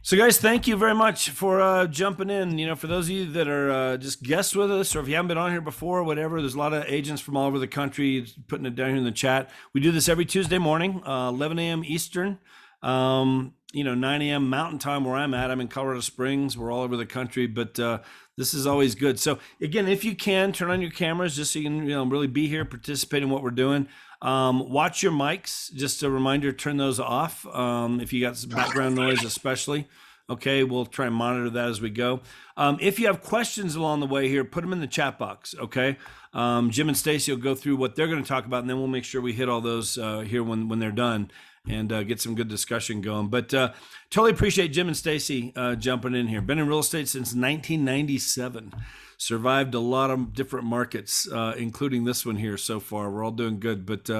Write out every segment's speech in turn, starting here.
So guys, thank you very much for jumping in. You know, for those of you that are just guests with us, or if you haven't been on here before, whatever, there's a lot of agents from all over the country putting it down here in the chat. We do this every Tuesday morning, 11 a.m. Eastern, 9 a.m. Mountain Time where I'm at. I'm in Colorado Springs. We're all over the country, but this is always good. So again, if you can, turn on your cameras just so you can really be here, participate in what we're doing. Watch your mics. Just a reminder, turn those off if you got some background noise, especially. Okay, we'll try and monitor that as we go. If you have questions along the way here, put them in the chat box. Okay, Jim and Stacey will go through what they're going to talk about, and then we'll make sure we hit all those here when they're done and get some good discussion going. But totally appreciate Jim and Stacey jumping in here. Been in real estate since 1997. Survived a lot of different markets, including this one here so far. We're all doing good, but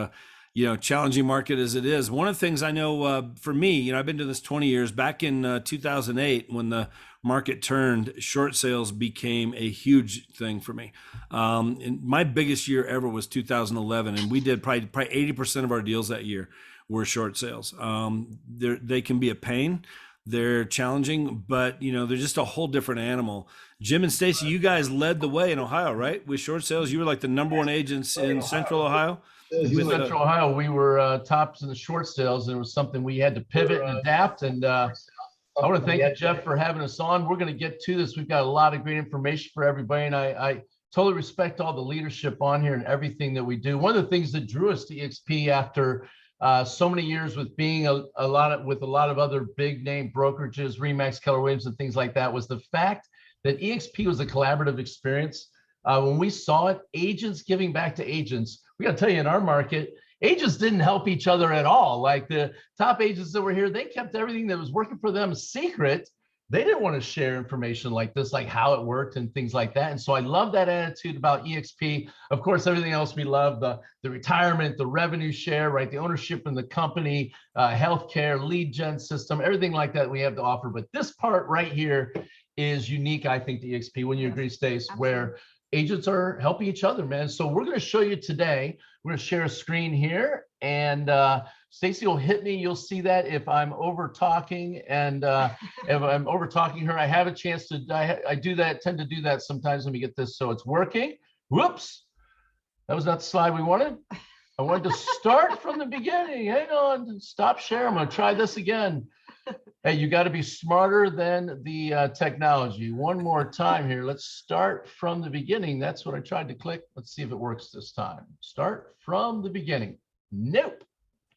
challenging market as it is. One of the things I know for me, I've been doing this 20 years. Back in 2008, when the market turned, short sales became a huge thing for me. And my biggest year ever was 2011, and we did probably 80% of our deals that year were short sales. They can be a pain. They're challenging, but they're just a whole different animal. Jim and Stacey, you guys led the way in Ohio, right? With short sales, you were like the number one agents in Central Ohio. In Central Ohio, we were tops in the short sales, and it was something we had to pivot and adapt. And I want to thank you, Jeff, for having us on. We're going to get to this. We've got a lot of great information for everybody, and I totally respect all the leadership on here and everything that we do. One of the things that drew us to EXP after so many years with being a lot of other big name brokerages, Remax, Keller Williams, and things like that, was the fact that EXP was a collaborative experience. When we saw it, agents giving back to agents, we got to tell you, in our market, agents didn't help each other at all. Like the top agents that were here, they kept everything that was working for them secret. They didn't want to share information like this, like how it worked and things like that. And so I love that attitude about EXP. Of course, everything else we love, the retirement, the revenue share, right? The ownership in the company, healthcare, lead gen system, everything like that we have to offer. But this part right here is unique, I think, to EXP. When you agree, Stace, where agents are helping each other, man. So we're going to show you today. We're going to share a screen here, and Stacey will hit me. You'll see that if I'm over talking, and if I'm over talking her, I have a chance to. I do that. Tend to do that sometimes. Let me get this so it's working. Whoops, that was not the slide we wanted. I wanted to start from the beginning. Hang on, stop share. I'm going to try this again. Hey, you got to be smarter than the technology. One more time here. Let's start from the beginning. That's what I tried to click. Let's see if it works this time. Start from the beginning. Nope.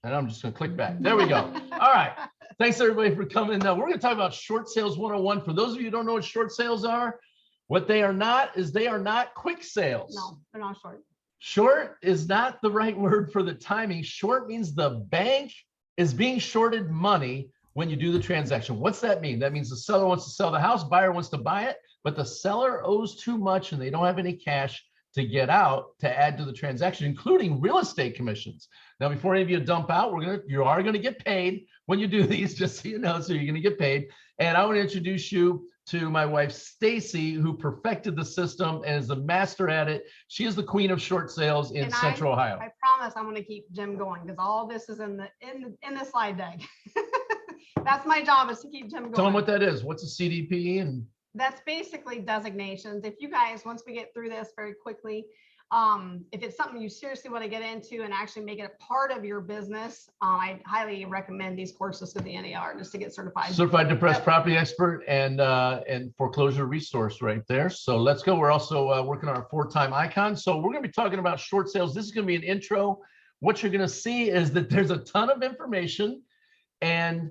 And I'm just going to click back. There we go. All right. Thanks, everybody, for coming. Now, we're going to talk about short sales 101. For those of you who don't know what short sales are, what they are not is they are not quick sales. No, they're not short. Short is not the right word for the timing. Short means the bank is being shorted money when you do the transaction. What's that mean? That means the seller wants to sell the house, buyer wants to buy it, but the seller owes too much and they don't have any cash to get out to add to the transaction, including real estate commissions. Now, before any of you dump out, you are gonna get paid when you do these, just so you know, so you're gonna get paid. And I want to introduce you to my wife, Stacey, who perfected the system and is the master at it. She is the queen of short sales in Central Ohio. I promise I'm going to keep Jim going because all this is in the slide deck. That's my job, is to keep Jim going. Tell them what that is. What's a Cdpe? And that's basically designations. If you guys, once we get through this very quickly, if it's something you seriously want to get into and actually make it a part of your business, I highly recommend these courses to the NAR just to get certified. Certified Depressed Property Expert and foreclosure resource right there. So let's go. We're also working on our 4-time icon. So we're going to be talking about short sales. This is going to be an intro. What you're going to see is that there's a ton of information, and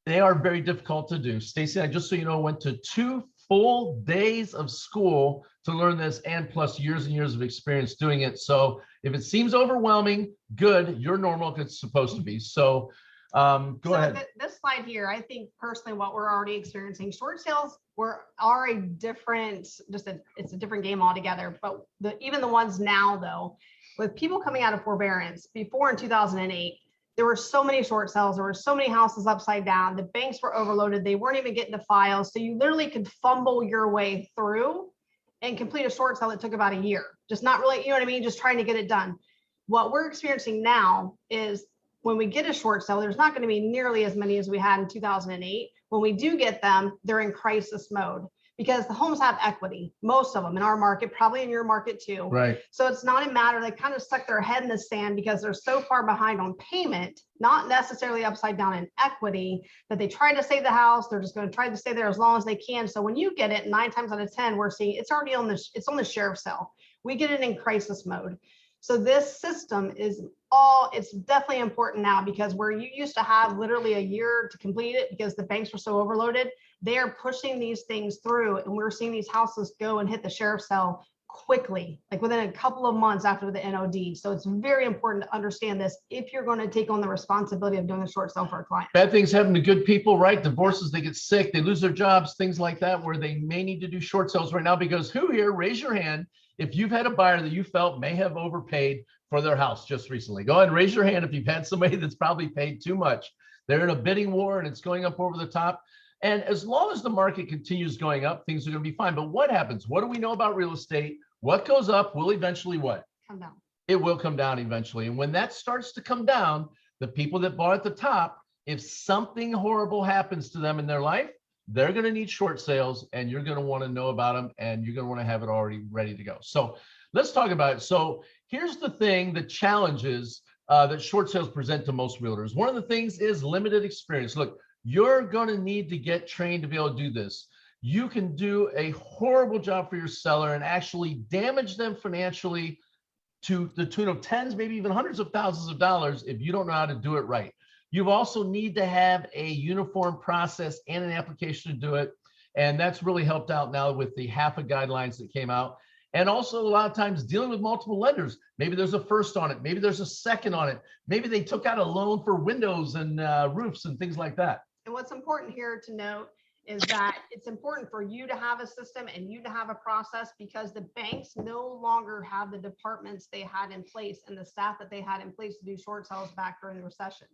they are very difficult to do. Stacey, I just so you know, went to 2 full days of school to learn this, and plus years and years of experience doing it. So if it seems overwhelming, good, you're normal, it's supposed to be. So go ahead. This slide here, I think personally what we're already experiencing, short sales are a different, it's a different game altogether. But even the ones now though, with people coming out of forbearance, before in 2008, there were so many short sales, there were so many houses upside down, the banks were overloaded, they weren't even getting the files. So you literally could fumble your way through and complete a short sale that took about a year. Just not really, you know what I mean? Just trying to get it done. What we're experiencing now is when we get a short sale, there's not going to be nearly as many as we had in 2008. When we do get them, they're in crisis mode because the homes have equity, most of them in our market, probably in your market too. Right. So it's not a matter, they kind of stuck their head in the sand because they're so far behind on payment, not necessarily upside down in equity, that they try to save the house. They're just going to try to stay there as long as they can. So when you get it, 9 times out of 10, we're seeing it's already on it's on the sheriff's sale. We get it in crisis mode. So this system is it's definitely important now, because where you used to have literally a year to complete it because the banks were so overloaded, they are pushing these things through, and we're seeing these houses go and hit the sheriff's sale quickly, like within a couple of months after the NOD. So it's very important to understand this if you're going to take on the responsibility of doing a short sale for a client. Bad things happen to good people, right? Divorces, they get sick, they lose their jobs, things like that, where they may need to do short sales right now. Because who here, raise your hand if you've had a buyer that you felt may have overpaid for their house just recently. Go ahead and raise your hand if you've had somebody that's probably paid too much. They're in a bidding war and it's going up over the top. And as long as the market continues going up, things are going to be fine. But what happens? What do we know about real estate? What goes up will eventually what? Come down. It will come down eventually. And when that starts to come down, the people that bought at the top, if something horrible happens to them in their life, they're going to need short sales, and you're going to want to know about them, and you're going to want to have it already ready to go. So let's talk about it. So here's the thing, the challenges that short sales present to most realtors. One of the things is limited experience. Look, you're going to need to get trained to be able to do this. You can do a horrible job for your seller and actually damage them financially to the tune of tens, maybe even hundreds of thousands of dollars if you don't know how to do it right. You also need to have a uniform process and an application to do it. And that's really helped out now with the HAFA guidelines that came out. And also a lot of times dealing with multiple lenders. Maybe there's a first on it. Maybe there's a second on it. Maybe they took out a loan for windows and roofs and things like that. And what's important here to note is that it's important for you to have a system and you to have a process, because the banks no longer have the departments they had in place and the staff that they had in place to do short sales back during the recession.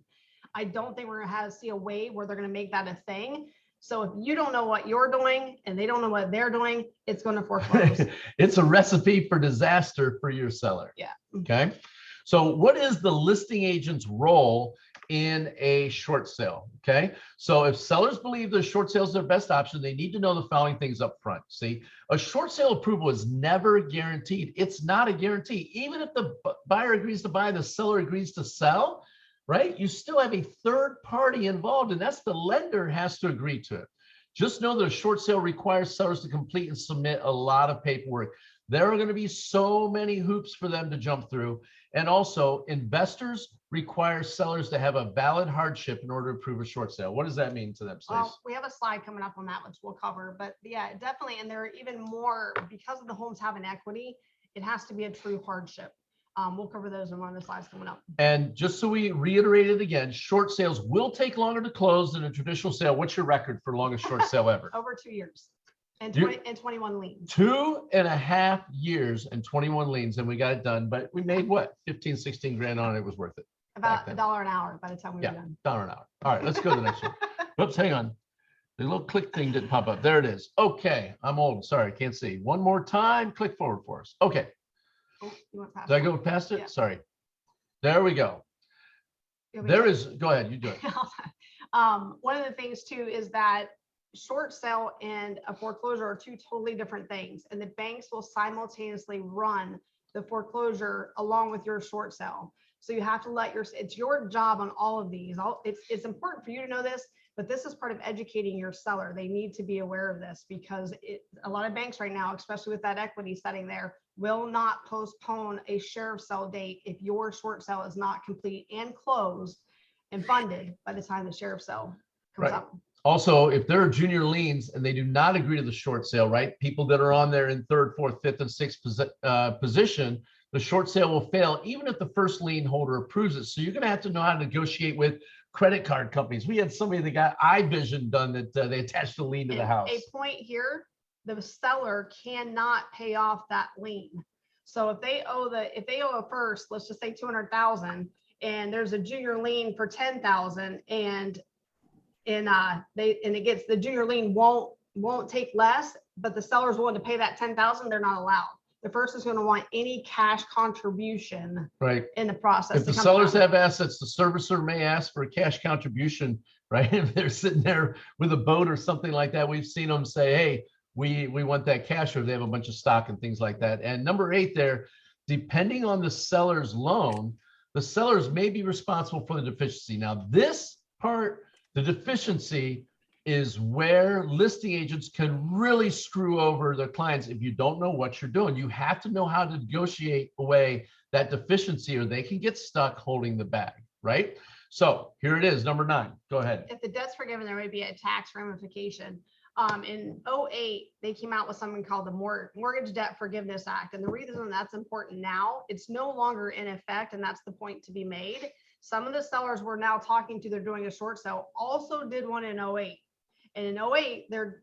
I don't think we're going to see a way where they're going to make that a thing. So if you don't know what you're doing and they don't know what they're doing, it's going to foreclose. It's a recipe for disaster for your seller. Yeah. Okay. So what is the listing agent's role in a short sale? Okay. So if sellers believe the short sale is their best option, they need to know the following things up front. See, a short sale approval is never guaranteed. It's not a guarantee. Even if the buyer agrees to buy, the seller agrees to sell, right? You still have a third party involved, and that's the lender has to agree to it. Just know that a short sale requires sellers to complete and submit a lot of paperwork. There are going to be so many hoops for them to jump through. And also, investors require sellers to have a valid hardship in order to approve a short sale. What does that mean to them, Stacey? Well, we have a slide coming up on that, which we'll cover. But yeah, definitely. And there are even more, because of the homes having equity, it has to be a true hardship. We'll cover those in one of the slides coming up. And just so we reiterate it again, short sales will take longer to close than a traditional sale. What's your record for longest short sale ever? Over 2 years and 21 liens. 2.5 years and 21 liens, and we got it done. But we made what, 15, 16 grand on it. It was worth it. About $1 an hour by the time we were done. $1 an hour. All right, let's go to the next one. Oops, hang on. The little click thing didn't pop up. There it is. Okay, I'm old. Sorry, can't see. One more time. Click forward for us. Okay. Oh, you went past Did I go past it? Yeah. Sorry. There we go. There is, go ahead, you do it. One of the things too is that short sale and a foreclosure are two totally different things, and the banks will simultaneously run the foreclosure along with your short sale. So you have to let it's your job on all of these. It's important for you to know this, but this is part of educating your seller. They need to be aware of this, because a lot of banks right now, especially with that equity setting there, will not postpone a sheriff's sale date if your short sale is not complete and closed and funded by the time the sheriff's sale comes Right. up. Also, if there are junior liens and they do not agree to the short sale, right? People that are on there in third, fourth, fifth, and sixth position, the short sale will fail even if the first lien holder approves it. So you're going to have to know how to negotiate with credit card companies. We had somebody that got iVision done that they attached a lien to the house. A point here, the seller cannot pay off that lien. So if they owe a first, let's just say 200,000, and there's a junior lien for 10,000, and it gets, the junior lien won't take less, but the seller's willing to pay that 10,000, they're not allowed. the first is going to want any cash contribution Right. in the process. If the sellers have assets, the servicer may ask for a cash contribution, right? If they're sitting there with a boat or something like that, we've seen them say, hey, we want that cash, or if they have a bunch of stock and things like that. And number 8 there, depending on the seller's loan, the sellers may be responsible for the deficiency. Now, this part, the deficiency, is where listing agents can really screw over their clients if you don't know what you're doing. You have to know how to negotiate away that deficiency, or they can get stuck holding the bag, right? So here it is, number 9. Go ahead. If the debt's forgiven, there may be a tax ramification. In 2008, they came out with something called the Mortgage Debt Forgiveness Act. And the reason that's important now, it's no longer in effect, and that's the point to be made. Some of the sellers we're now talking to, they're doing a short sale, also did one in 2008. And in 2008, they're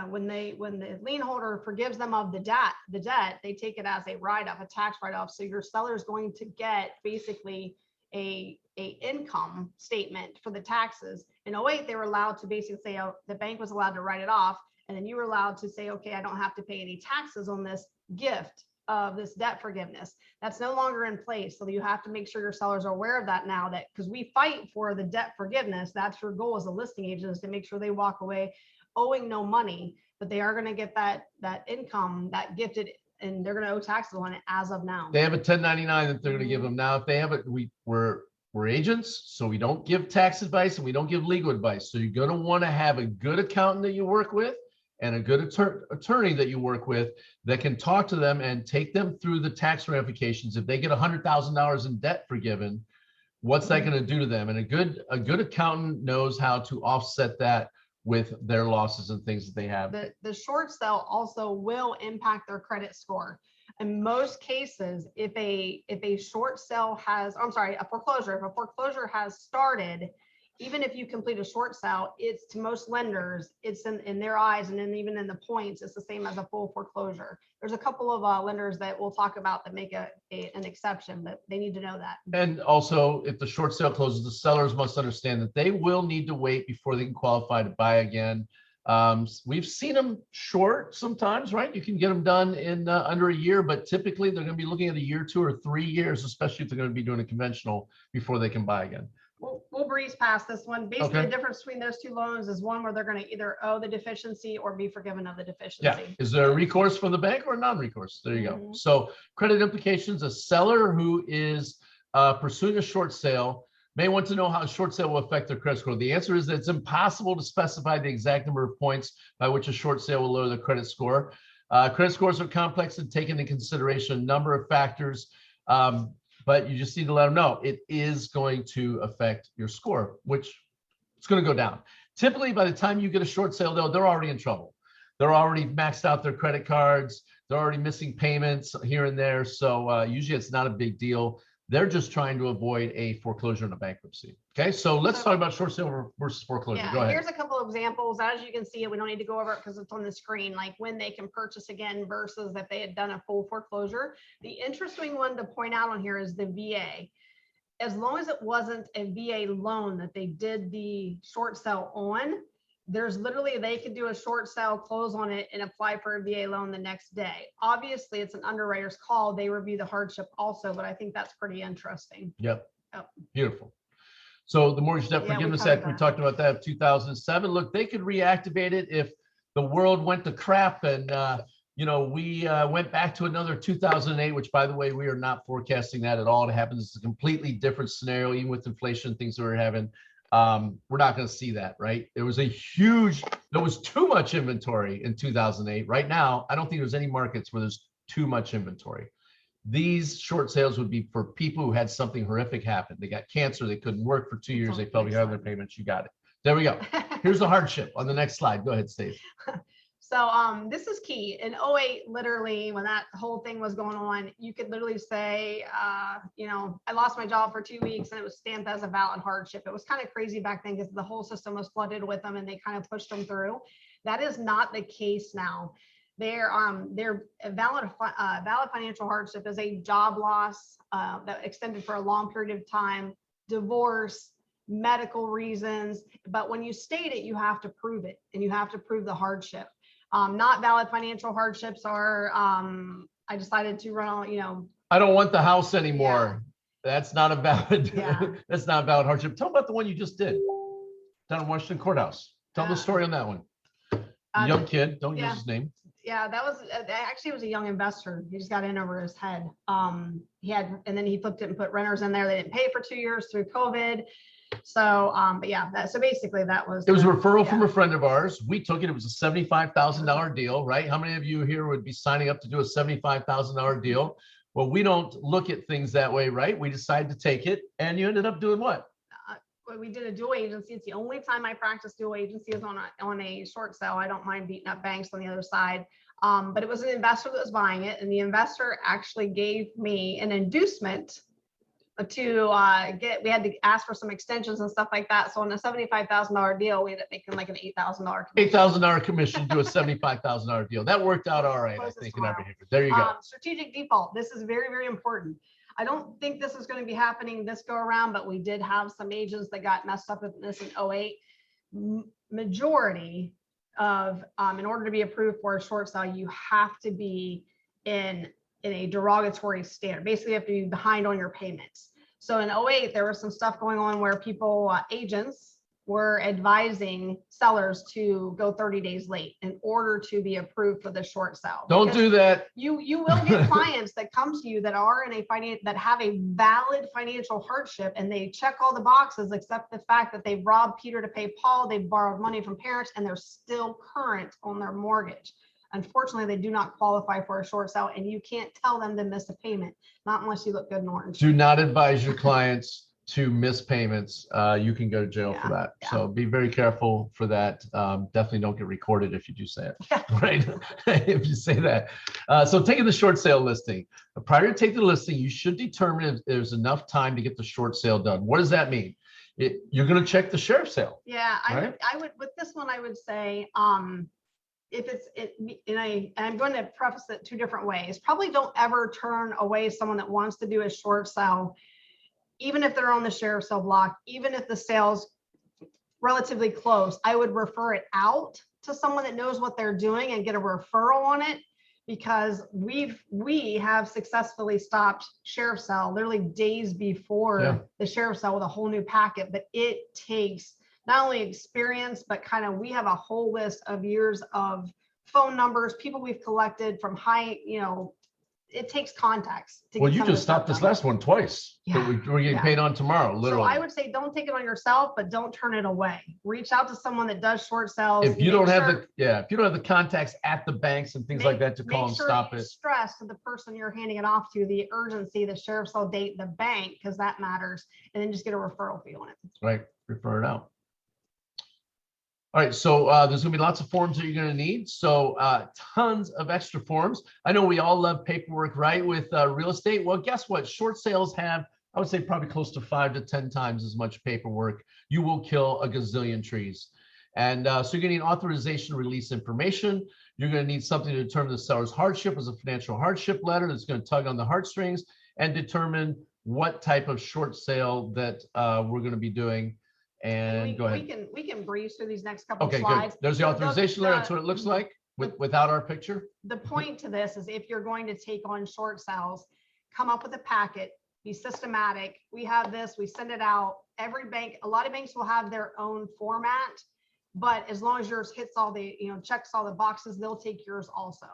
when the lien holder forgives them of the debt, they take it as a write-off, a tax write-off. So your seller is going to get basically a income statement for the taxes. In 2008, they were allowed to basically say, oh, the bank was allowed to write it off, and then you were allowed to say, okay, I don't have to pay any taxes on this gift of this debt forgiveness. That's no longer in place. So you have to make sure your sellers are aware of that now, that because we fight for the debt forgiveness, that's your goal as a listing agent, is to make sure they walk away owing no money, but they are going to get that income, that gifted, and they're going to owe taxes on it as of now. They have a 1099 that they're going to give them. Now, if they have it, we're agents, so we don't give tax advice and we don't give legal advice. So you're going to want to have a good accountant that you work with and a good attorney that you work with that can talk to them and take them through the tax ramifications. If they get $100,000 in debt forgiven, what's that going to do to them? And a good accountant knows how to offset that with their losses and things that they have. The short sale also will impact their credit score. In most cases, if a short sale has, I'm sorry, a foreclosure, if a foreclosure has started, even if you complete a short sale, it's, to most lenders, it's in their eyes, and then even in the points, it's the same as a full foreclosure. There's a couple of lenders that we'll talk about that make an exception, but they need to know that. And also, if the short sale closes, the sellers must understand that they will need to wait before they can qualify to buy again. We've seen them short sometimes, right? You can get them done in under a year, but typically they're going to be looking at a year, 2 or 3 years, especially if they're going to be doing a conventional before they can buy again. We'll breeze past this one. Basically, Okay. the difference between those two loans is one where they're going to either owe the deficiency or be forgiven of the deficiency. Yeah. Is there a recourse from the bank or non-recourse? There you go. Mhm. So credit implications, a seller who is pursuing a short sale may want to know how a short sale will affect their credit score. The answer is that it's impossible to specify the exact number of points by which a short sale will lower the credit score. Credit scores are complex and take into consideration a number of factors. But you just need to let them know it is going to affect your score, which it's going to go down. Typically, by the time you get a short sale, though, they're already in trouble. They're already maxed out their credit cards. They're already missing payments here and there. So usually it's not a big deal. They're just trying to avoid a foreclosure and a bankruptcy. Okay, so let's talk about short sale versus foreclosure. Yeah, Go ahead. here's a couple of examples. As you can see, we don't need to go over it because it's on the screen, like when they can purchase again versus if they had done a full foreclosure. The interesting one to point out on here is the VA. As long as it wasn't a VA loan that they did the short sale on, there's literally, they could do a short sale, close on it, and apply for a VA loan the next day. Obviously, it's an underwriter's call. They review the hardship also, but I think that's pretty interesting. Yep. Oh. Beautiful. So the Mortgage Debt Yeah, Forgiveness Act, we talked about that in 2007. Look, they could reactivate it if the world went to crap and we went back to another 2008, which, by the way, we are not forecasting that at all to happen. It's a completely different scenario, even with inflation, things that we're having. We're not going to see that, right? There was too much inventory in 2008. Right now, I don't think there's any markets where there's too much inventory. These short sales would be for people who had something horrific happen. They got cancer, they couldn't work for 2 years, they fell behind their payments. You got it. There we go. Here's the hardship on the next slide. Go ahead, Steve. So this is key. In 2008, literally, when that whole thing was going on, you could literally say, I lost my job for 2 weeks and it was stamped as a valid hardship. It was kind of crazy back then because the whole system was flooded with them and they kind of pushed them through. That is not the case now. They're a valid financial hardship is a job loss that extended for a long period of time, divorce, medical reasons. But when you state it, you have to prove it and you have to prove the hardship. Not valid financial hardships are I decided to run on, I don't want the house anymore. That's not a valid, Yeah. that's not a valid hardship. Tell about the one you just did down in Washington Courthouse. Tell the story on that one. The young kid, don't use his name. Yeah, that was actually, it was a young investor. He just got in over his head. And then he flipped it and put renters in there. They didn't pay for 2 years through COVID. So, but yeah, so basically that was. It was a referral from a friend of ours. We took it. It was a $75,000 deal, right? How many of you here would be signing up to do a $75,000 deal? Well, we don't look at things that way, right? We decided to take it, and you ended up doing what? We did a dual agency. It's the only time I practice dual agency is on a short sale. I don't mind beating up banks on the other side. But it was an investor that was buying it, and the investor actually gave me an inducement to we had to ask for some extensions and stuff like that. So on a $75,000 deal, we ended up making like an $8,000 commission. $8,000 commission to a $75,000 deal. That worked out all right, I think, in our behavior. There you go. Strategic default. This is very, very important. I don't think this is going to be happening this go around, but we did have some agents that got messed up with this in 08. Majority of, in order to be approved for a short sale, you have to be in a derogatory standard. Basically, you have to be behind on your payments. So in 08, there was some stuff going on where people, agents were advising sellers to go 30 days late in order to be approved for the short sale. Don't do that. You will get clients that come to you that are in that have a valid financial hardship, and they check all the boxes except the fact that they've robbed Peter to pay Paul, they've borrowed money from parents, and they're still current on their mortgage. Unfortunately, they do not qualify for a short sale, and you can't tell them to miss a payment, not unless you look good in orange. Do not advise your clients to miss payments. You can go to jail for that. Yeah. So be very careful for that. Definitely don't get recorded if you do say it, right? If you say that. So taking the short sale listing, prior to taking the listing, you should determine if there's enough time to get the short sale done. What does that mean? You're going to check the sheriff's sale. Yeah, right? I would, with this one, I would say, if I'm going to preface it two different ways. Probably don't ever turn away someone that wants to do a short sale, even if they're on the sheriff's sale block, even if the sale's relatively close. I would refer it out to someone that knows what they're doing and get a referral on it, because we have successfully stopped sheriff's sale literally days before the sheriff's sale with a whole new packet. But it takes not only experience, but kind of, we have a whole list of years of phone numbers, people we've collected from high, it takes contacts. Well, you just stopped this last one twice. Yeah. We're getting paid on tomorrow, literally. So I would say don't take it on yourself, but don't turn it away. Reach out to someone that does short sales. If you don't have if you don't have the contacts at the banks and things like that to call and stop it. Stress to the person you're handing it off to, the urgency, the sheriff's sale date, the bank, because that matters, and then just get a referral fee on it. Right, refer it out. All right, so there's gonna be lots of forms that you're gonna need. So tons of extra forms. I know we all love paperwork, right? With real estate. Well, guess what? Short sales have, I would say, probably close to 5 to 10 times as much paperwork. You will kill a gazillion trees. And so you're gonna need authorization release information. You're gonna need something to determine the seller's hardship as a financial hardship letter that's gonna tug on the heartstrings and determine what type of short sale that we're gonna be doing. And go ahead. We can breeze through these next couple of Okay, slides. good. There's the authorization letter. That's what it looks like without our picture. The point to this is, if you're going to take on short sales, come up with a packet, be systematic. We have this, we send it out. Every bank, a lot of banks will have their own format, but as long as yours hits all the, checks all the boxes, they'll take yours also.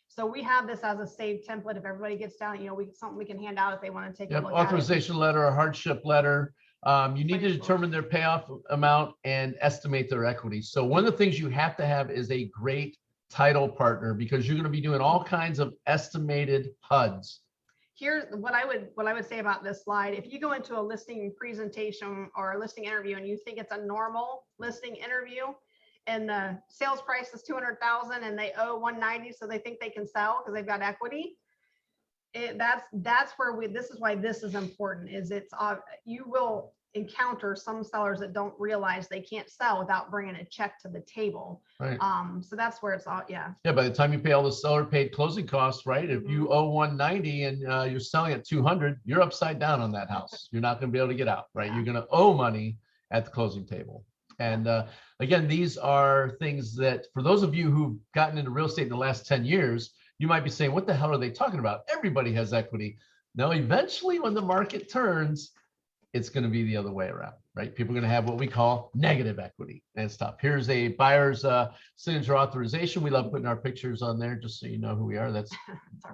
So we have this as a saved template. If everybody gets down, something we can hand out if they want to take a look at it. Authorization letter, a hardship letter. You need to determine their payoff amount and estimate their equity. So one of the things you have to have is a great title partner, because you're going to be doing all kinds of estimated HUDs. Here's what I would say about this slide. If you go into a listing presentation or a listing interview and you think it's a normal listing interview and the sales price is 200,000 and they owe 190, so they think they can sell because they've got equity. That's where this is why this is important. You will encounter some sellers that don't realize they can't sell without bringing a check to the table. Right. So that's where it's all. Yeah, by the time you pay all the seller paid closing costs, right? If you owe 190 and you're selling at 200, you're upside down on that house. You're not going to be able to get out, right? Yeah. You're going to owe money at the closing table. And again, these are things that, for those of you who've gotten into real estate in the last 10 years, You might be saying, what the hell are they talking about? Everybody has equity. Now, eventually when the market turns, it's going to be the other way around, right? People are going to have what we call negative equity and stuff. Here's a buyer's signature authorization. We love putting our pictures on there just so you know who we are. That's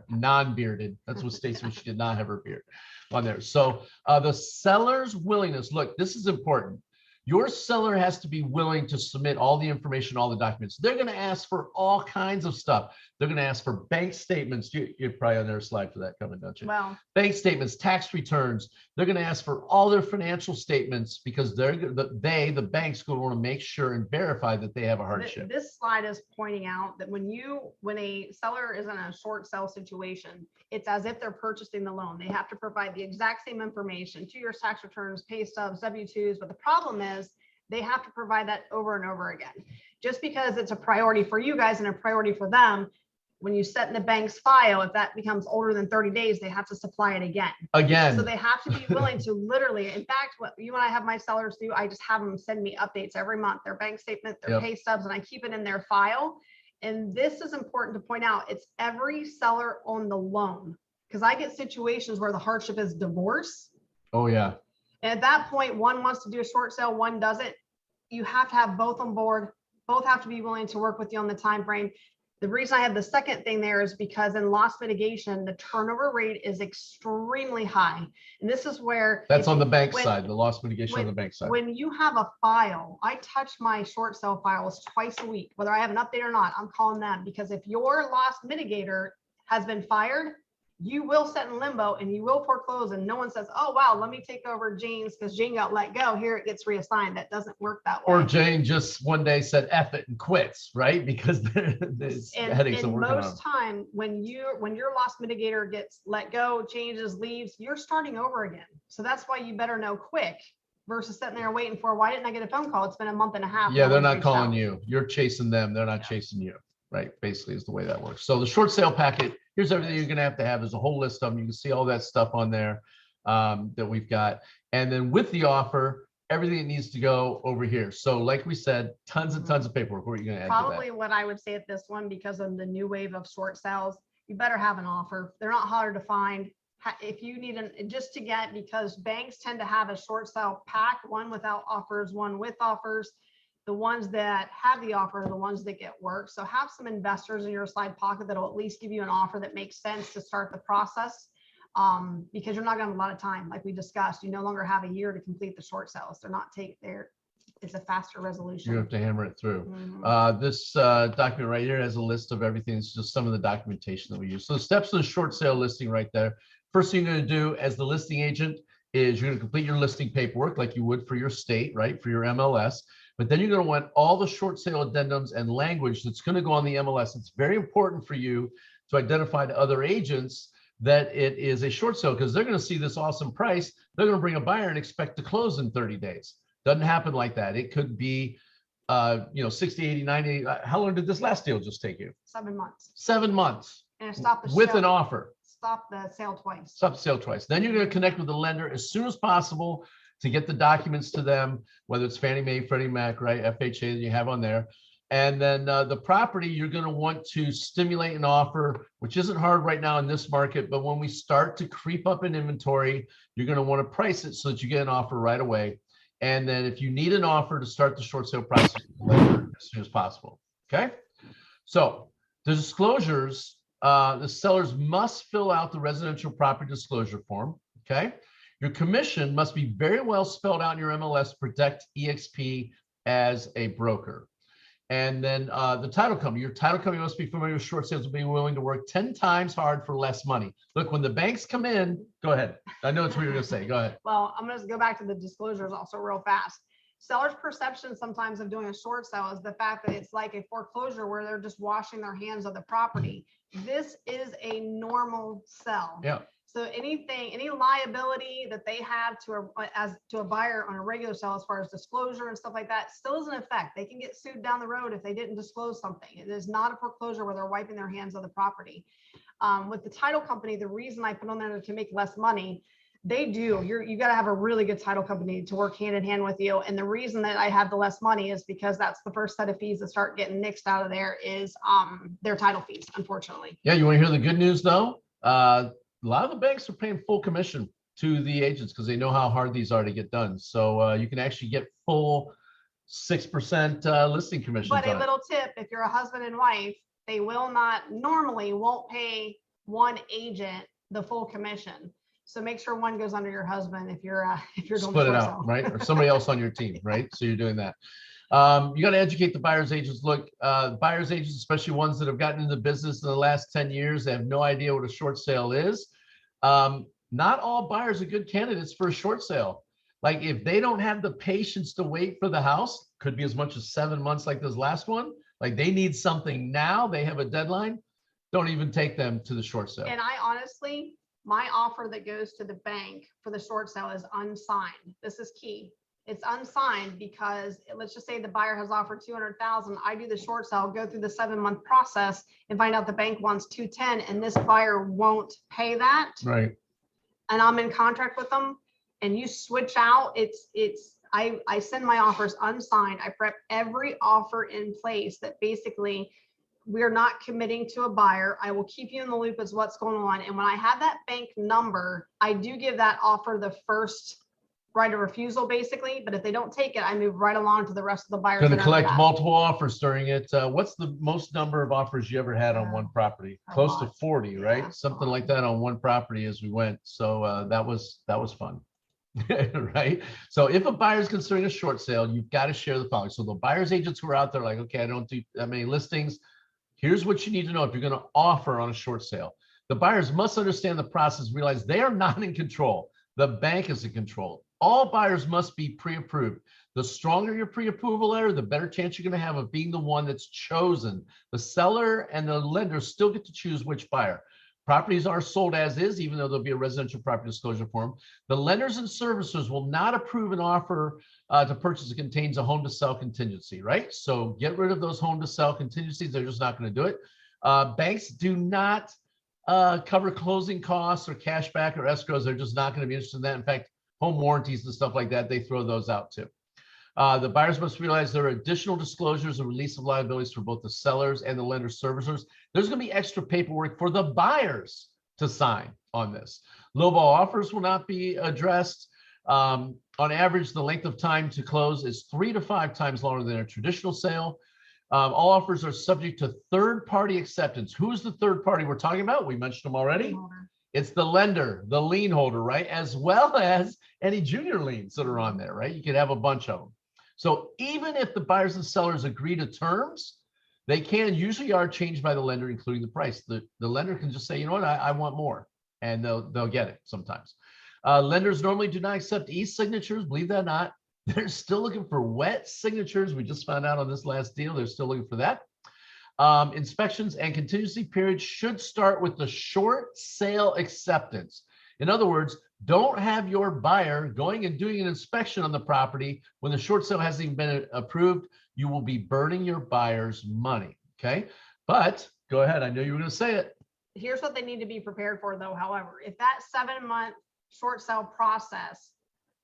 non-bearded. That's what Stacey, she did not have her beard on there. So the seller's willingness, look, this is important. Your seller has to be willing to submit all the information, all the documents. They're going to ask for all kinds of stuff. They're going to ask for bank statements. You're probably on their slide for that coming, don't you? Well, bank statements, tax returns. They're going to ask for all their financial statements because the bank's going to want to make sure and verify that they have a hardship. This slide is pointing out that when a seller is in a short sale situation, it's as if they're purchasing the loan. They have to provide the exact same information, 2 years tax returns, pay stubs, W-2s. But the problem is they have to provide that over and over again. Just because it's a priority for you guys and a priority for them, when you set in the bank's file, if that becomes older than 30 days, they have to supply it again. So they have to be willing to literally, in fact, what you and I have my sellers do, I just have them send me updates every month, their bank statement, their pay stubs, and I keep it in their file. And this is important to point out. It's every seller on the loan, because I get situations where the hardship is divorce. Oh, yeah. And at that point, one wants to do a short sale, one doesn't. You have to have both on board. Both have to be willing to work with you on the time frame. The reason I have the second thing there is because in loss mitigation, the turnover rate is extremely high. And this is where that's on the bank side, the loss mitigation on the bank side. When you have a file, I touch my short sale files twice a week, whether I have an update or not, I'm calling them, because if your loss mitigator has been fired, you will sit in limbo and you will foreclose, and no one says, oh, wow, let me take over Jane's because Jane got let go. Here it gets reassigned. That doesn't work that way. Or Jane just one day said F it and quits, right? Because there's headaches of working on. Most time when your loss mitigator gets let go, changes, leaves, you're starting over again. So that's why you better know quick versus sitting there waiting for, why didn't I get a phone call? It's been a month and a half. Yeah, they're not calling you. You're chasing them. They're not chasing you. Right, basically is the way that works. So the short sale packet, here's everything you're going to have. There's a whole list of them. You can see all that stuff on there that we've got. And then with the offer, everything that needs to go over here. So like we said, tons and tons of paperwork. What are you going to add to that? Probably what I would say at this one, because of the new wave of short sales, you better have an offer. They're not hard to find. If you need just to get, because banks tend to have a short sale pack, one without offers, one with offers. The ones that have the offer are the ones that get work. So have some investors in your side pocket that'll at least give you an offer that makes sense to start the process, because you're not going to have a lot of time. Like we discussed, you no longer have a year to complete the short sales. They're not it's a faster resolution. You have to hammer it through. This document right here has a list of everything. It's just some of the documentation that we use. So the steps of the short sale listing right there. First thing you're going to do as the listing agent is you're going to complete your listing paperwork like you would for your state, right? For your MLS. But then you're going to want all the short sale addendums and language that's going to go on the MLS. It's very important for you to identify to other agents that it is a short sale, because they're going to see this awesome price. They're going to bring a buyer and expect to close in 30 days. Doesn't happen like that. It could be, 60, 80, 90. How long did this last deal just take you? 7 months. 7 months. And stop the with an offer. Stop the sale twice. Stop the sale twice. Then you're going to connect with the lender as soon as possible to get the documents to them, whether it's Fannie Mae, Freddie Mac, right, FHA that you have on there. And then the property, you're going to want to stimulate an offer, which isn't hard right now in this market. But when we start to creep up in inventory, you're going to want to price it so that you get an offer right away. And then if you need an offer to start the short sale process as soon as possible. Okay. So the disclosures, the sellers must fill out the residential property disclosure form. Okay. Your commission must be very well spelled out in your MLS to protect EXP as a broker. And then the title company, your title company must be familiar with short sales and be willing to work 10 times hard for less money. Look, when the banks come in, go ahead. I know it's what you're going to say. Go ahead. Well, I'm going to go back to the disclosures also real fast. Sellers' perception sometimes of doing a short sale is the fact that it's like a foreclosure where they're just washing their hands of the property. This is a normal sell. Yeah. So any liability that they have to a buyer on a regular sale, as far as disclosure and stuff like that, still is in effect. They can get sued down the road if they didn't disclose something. It is not a foreclosure where they're wiping their hands of the property. With the title company, the reason I put on there to make less money, They do. You got to have a really good title company to work hand in hand with you. And the reason that I have the less money is because that's the first set of fees that start getting nixed out of there is their title fees, unfortunately. Yeah, you want to hear the good news though? A lot of the banks are paying full commission to the agents because they know how hard these are to get done. So you can actually get full 6% listing commissions. But a little tip, if you're a husband and wife, they will not normally won't pay one agent the full commission. So make sure one goes under your husband if you're doing split it out, sale. right? Or somebody else on your team, right? So you're doing that. You got to educate the buyer's agents. Look, buyer's agents, especially ones that have gotten into business in the last 10 years, they have no idea what a short sale is. Not all buyers are good candidates for a short sale. Like if they don't have the patience to wait for the house, could be as much as 7 months like this last one. Like they need something now, they have a deadline. Don't even take them to the short sale. And I honestly, my offer that goes to the bank for the short sale is unsigned. This is key. It's unsigned because let's just say the buyer has offered 200,000. I do the short sale, go through the 7-month process and find out the bank wants 210 and this buyer won't pay that. Right. And I'm in contract with them and you switch out. I send my offers unsigned. I prep every offer in place that basically we're not committing to a buyer. I will keep you in the loop as what's going on. And when I have that bank number, I do give that offer the first right of refusal basically. But if they don't take it, I move right along to the rest of the buyers. Going to collect multiple offers during it. What's the most number of offers you ever had on one property? Close to 40, right? Yeah, something like that on one property as we went. So that was fun. Right. So if a buyer is considering a short sale, you've got to share the following. So the buyer's agents who are out there like, okay, I don't do that many listings. Here's what you need to know if you're going to offer on a short sale. The buyers must understand the process, realize they are not in control. The bank is in control. All buyers must be pre-approved. The stronger your pre-approval letter, the better chance you're going to have of being the one that's chosen. The seller and the lender still get to choose which buyer. Properties are sold as is, even though there'll be a residential property disclosure form. The lenders and servicers will not approve an offer to purchase that contains a home to sell contingency, right? So get rid of those home to sell contingencies. They're just not going to do it. Banks do not cover closing costs or cashback or escrows. They're just not going to be interested in that. In fact, home warranties and stuff like that, they throw those out too. The buyers must realize there are additional disclosures and release of liabilities for both the sellers and the lender servicers. There's going to be extra paperwork for the buyers to sign on this. Lowball offers will not be addressed. On average, the length of time to close is 3 to 5 times longer than a traditional sale. All offers are subject to third-party acceptance. Who's the third party we're talking about? We mentioned them already. It's the lender, the lien holder, right? As well as any junior liens that are on there, right? You could have a bunch of them. So even if the buyers and sellers agree to terms, they usually are changed by the lender, including the price. The lender can just say, you know what, I want more, and they'll get it sometimes. Lenders normally do not accept e-signatures, believe that or not. They're still looking for wet signatures. We just found out on this last deal, they're still looking for that. Inspections and contingency periods should start with the short sale acceptance. In other words, don't have your buyer going and doing an inspection on the property when the short sale hasn't even been approved. You will be burning your buyer's money. Okay. But go ahead. I know you were going to say it. Here's what they need to be prepared for, though. However, if that 7-month short sale process,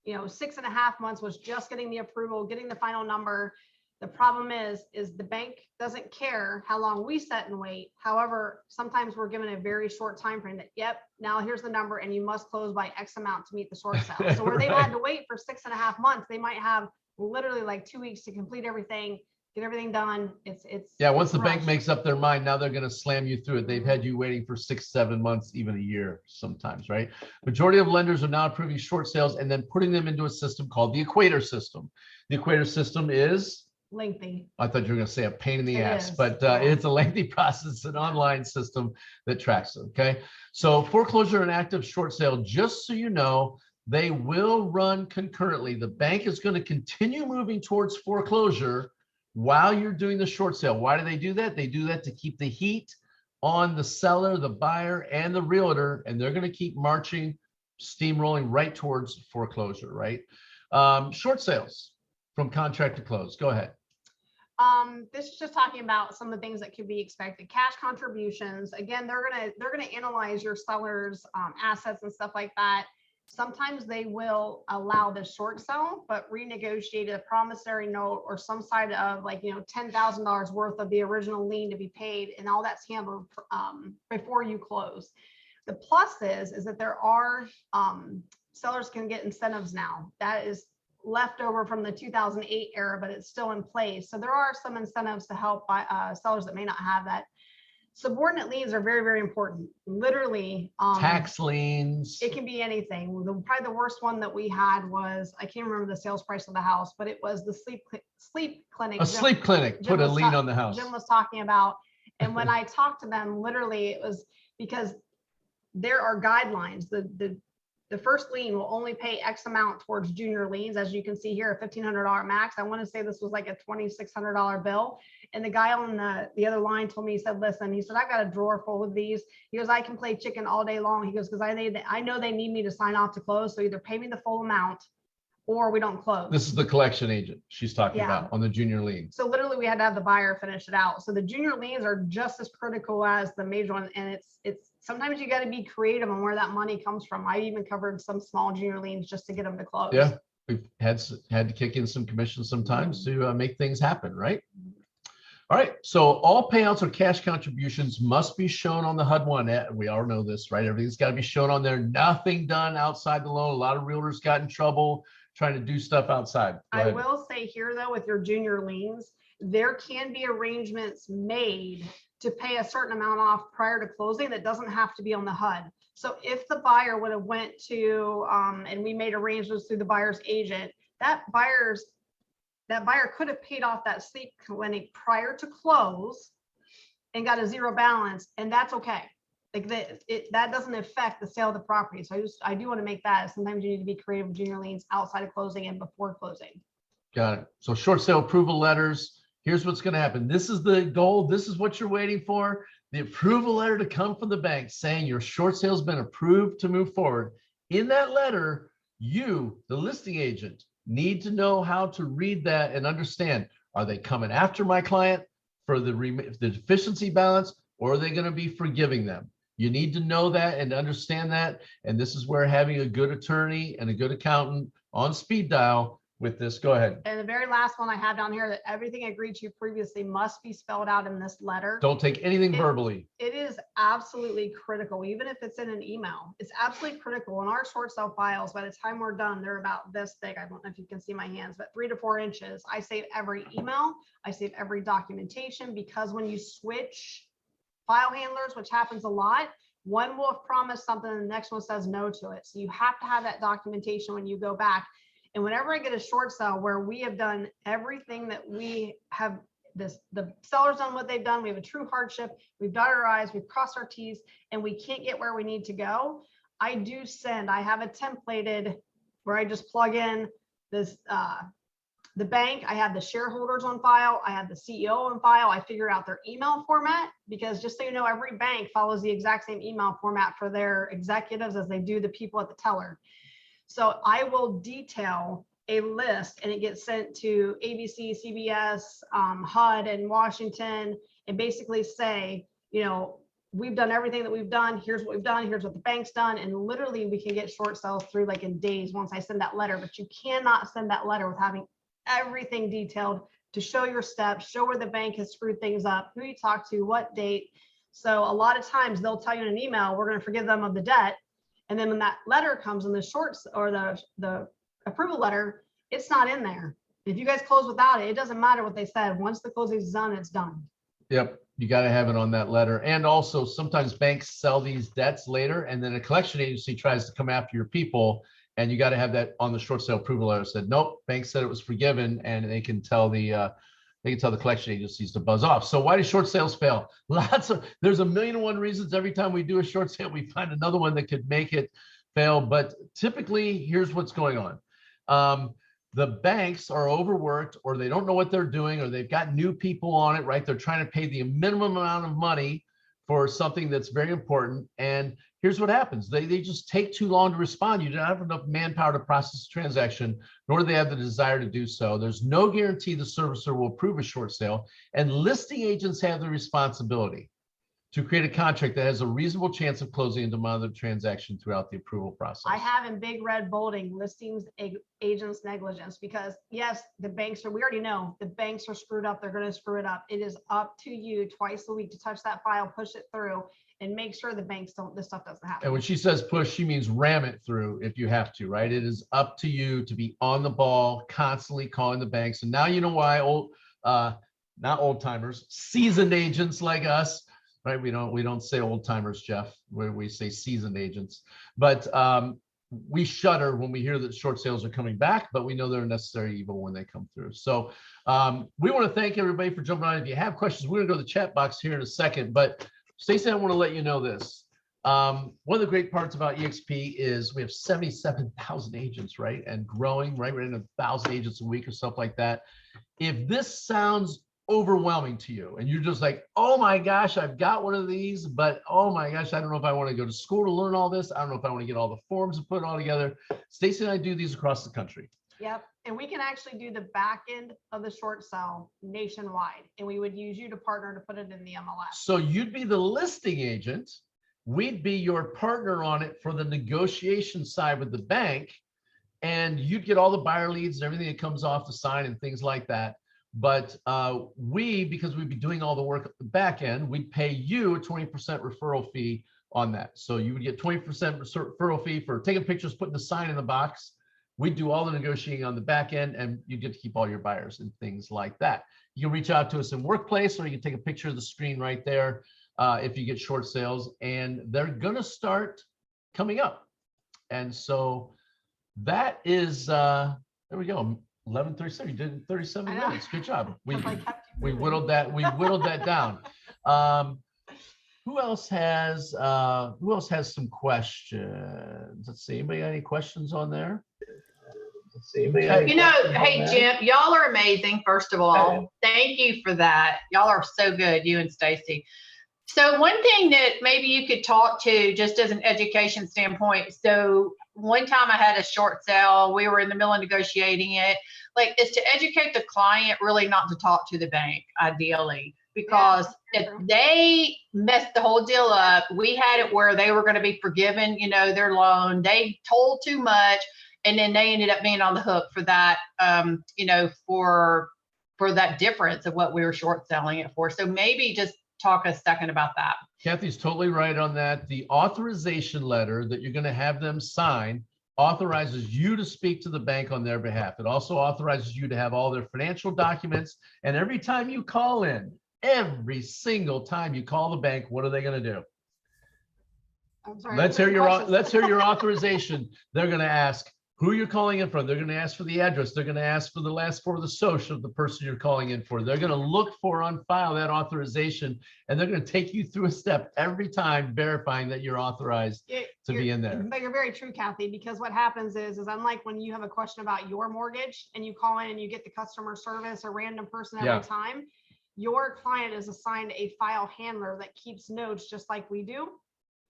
6.5 months was just getting the approval, getting the final number. The problem is the bank doesn't care how long we sit and wait. However, sometimes we're given a very short time frame that, yep, now here's the number and you must close by X amount to meet the short sale. So where they've had to wait for 6.5 months, they might have literally like 2 weeks to complete everything, get everything done. It's yeah. Once the bank rushed. makes up their mind, now they're going to slam you through it. They've had you waiting for 6-7 months, even a year sometimes, right? Majority of lenders are now approving short sales and then putting them into a system called the equator system. The equator system is lengthy. I thought you were going to say a pain in the ass, is. but it's a lengthy process, an online system that tracks it. Okay. So foreclosure and active short sale, just so you know, they will run concurrently. The bank is going to continue moving towards foreclosure while you're doing the short sale. Why do they do that? They do that to keep the heat on the seller, the buyer, and the realtor, and they're going to keep marching, steamrolling right towards foreclosure, right? Short sales from contract to close. Go ahead. This is just talking about some of the things that could be expected. Cash contributions. Again, they're gonna analyze your seller's assets and stuff like that. Sometimes they will allow the short sale, but renegotiate a promissory note or some side of like, $10,000 worth of the original lien to be paid, and all that's handled before you close. The plus is that there are sellers can get incentives now. That is left over from the 2008 era, but it's still in place. So there are some incentives to help sellers that may not have that. Subordinate liens are very, very important. Literally, tax liens. it can be anything. Probably the worst one that we had was, I can't remember the sales price of the house, but it was the sleep clinic. A sleep clinic put a lien on the house. Jim was talking about. And when I talked to them, literally it was because there are guidelines. The first lien will only pay X amount towards junior liens. As you can see here, a $1,500 max. I want to say this was like a $2,600 bill. And the guy on the other line told me, he said, listen, he said, I got a drawer full of these. He goes, I can play chicken all day long. He goes, because I know they need me to sign off to close. So either pay me the full amount or we don't close. This is the collection agent she's talking about on the junior lien. So literally we had to have the buyer finish it out. So the junior liens are just as critical as the major one. And it's sometimes you got to be creative on where that money comes from. I even covered some small junior liens just to get them to close. Yeah, we've had to kick in some commissions sometimes to make things happen, right? All right, so all payouts or cash contributions must be shown on the HUD-1. We all know this, right? Everything's got to be shown on there. Nothing done outside the loan. A lot of realtors got in trouble trying to do stuff outside. I will say here, though, with your junior liens, there can be arrangements made to pay a certain amount off prior to closing that doesn't have to be on the HUD. So if the buyer would have went to, and we made arrangements through the buyer's agent, that buyer could have paid off that sleep clinic prior to close and got a zero balance, and that's okay. Like that doesn't affect the sale of the property. So I do want to make that. Sometimes you need to be creative with junior liens outside of closing and before closing. Got it. So short sale approval letters. Here's what's going to happen. This is the goal. This is what you're waiting for. The approval letter to come from the bank saying your short sale has been approved to move forward. In that letter, you, the listing agent, need to know how to read that and understand, are they coming after my client for the deficiency balance, or are they going to be forgiving them? You need to know that and understand that. And this is where having a good attorney and a good accountant on speed dial with this. Go ahead. And the very last one I have down here, that everything agreed to previously must be spelled out in this letter. Don't take anything verbally. It is absolutely critical, even if it's in an email. It's absolutely critical. In our short sale files, by the time we're done, they're about this thick. I don't know if you can see my hands, but 3 to 4 inches. I save every email. I save every documentation, because when you switch file handlers, which happens a lot, one will have promised something and the next one says no to it. So you have to have that documentation when you go back. And whenever I get a short sale where we have done everything that we have, the seller's done what they've done, we have a true hardship, we've dotted our I's, we've crossed our T's, and we can't get where we need to go, I have a templated where I just plug in this, the bank, I have the shareholders on file, I have the CEO on file, I figure out their email format, because just so you know, every bank follows the exact same email format for their executives as they do the people at the teller. So I will detail a list and it gets sent to ABC, CBS, HUD and Washington, and basically say, we've done everything that we've done. Here's what we've done. Here's what the bank's done. And literally we can get short sales through like in days once I send that letter, but you cannot send that letter with having everything detailed to show your steps, show where the bank has screwed things up, who you talk to, what date. So a lot of times they'll tell you in an email, we're going to forgive them of the debt. And then when that letter comes in the shorts or the approval letter, it's not in there. If you guys close without it, it doesn't matter what they said. Once the closing is done, it's done. Yep. You got to have it on that letter. And also sometimes banks sell these debts later, and then a collection agency tries to come after your people, and you got to have that on the short sale approval letter. Said, nope, bank said it was forgiven, and they can tell the collection agencies to buzz off. So why do short sales fail? There's a million and one reasons. Every time we do a short sale, we find another one that could make it fail. But typically, here's what's going on. The banks are overworked, or they don't know what they're doing, or they've got new people on it, right? They're trying to pay the minimum amount of money for something that's very important. And here's what happens. They just take too long to respond. You don't have enough manpower to process the transaction, nor do they have the desire to do so. There's no guarantee the servicer will approve a short sale, and listing agents have the responsibility. to create a contract that has a reasonable chance of closing and to monitor the transaction throughout the approval process. I have in big red bolding listings agents negligence, because yes, the banks are, we already know the banks are screwed up. They're going to screw it up. It is up to you twice a week to touch that file, push it through, and make sure the banks don't, this stuff doesn't happen. And when she says push, she means ram it through if you have to, right? It is up to you to be on the ball, constantly calling the banks. And now you know why not old timers, seasoned agents like us, right? We don't say old timers, Jeff, where we say seasoned agents, but we shudder when we hear that short sales are coming back, but we know they're a necessary evil when they come through. So we want to thank everybody for jumping on. If you have questions, we're gonna go to the chat box here in a second, but Stacey, I want to let you know this. One of the great parts about EXP is we have 77,000 agents, right? And growing, right? We're in 1,000 agents a week or stuff like that. If this sounds overwhelming to you and you're just like, oh my gosh, I've got one of these, but oh my gosh, I don't know if I want to go to school to learn all this. I don't know if I want to get all the forms and put it all together. Stacey and I do these across the country. Yep. And we can actually do the back end of the short sale nationwide. And we would use you to partner to put it in the MLS. So you'd be the listing agent. We'd be your partner on it for the negotiation side with the bank. And you'd get all the buyer leads and everything that comes off the sign and things like that. But because we'd be doing all the work at the back end, we'd pay you a 20% referral fee on that. So you would get 20% referral fee for taking pictures, putting the sign in the box. We'd do all the negotiating on the back end, and you get to keep all your buyers and things like that. You can reach out to us in Workplace, or you can take a picture of the screen right there if you get short sales, and they're going to start coming up. And so that is, there we go. 11:37. You did 37 minutes. Good job. We whittled that down. Who else has some questions? Let's see. Anybody got any questions on there? Let's see. Hey Jim, y'all are amazing. First of all, thank you for that. Y'all are so good, you and Stacey. So one thing that maybe you could talk to just as an education standpoint. So one time I had a short sale, we were in the middle of negotiating it, is to educate the client really not to talk to the bank ideally, because if they messed the whole deal up, we had it where they were going to be forgiven, their loan, they told too much, and then they ended up being on the hook for that, for that difference of what we were short selling it for. So maybe just talk a second about that. Kathy's totally right on that. The authorization letter that you're going to have them sign authorizes you to speak to the bank on their behalf. It also authorizes you to have all their financial documents. And every time you call in, every single time you call the bank, what are they going to do? I'm sorry, let's hear your authorization. They're going to ask who you're calling in from. They're going to ask for the address. They're going to ask for the last four of the social of the person you're calling in for. They're going to look for on file that authorization, and they're going to take you through a step every time verifying that you're authorized to be in there. But you're very true, Kathy, because what happens is unlike when you have a question about your mortgage and you call in and you get the customer service, a random person every time, your client is assigned a file handler that keeps notes just like we do.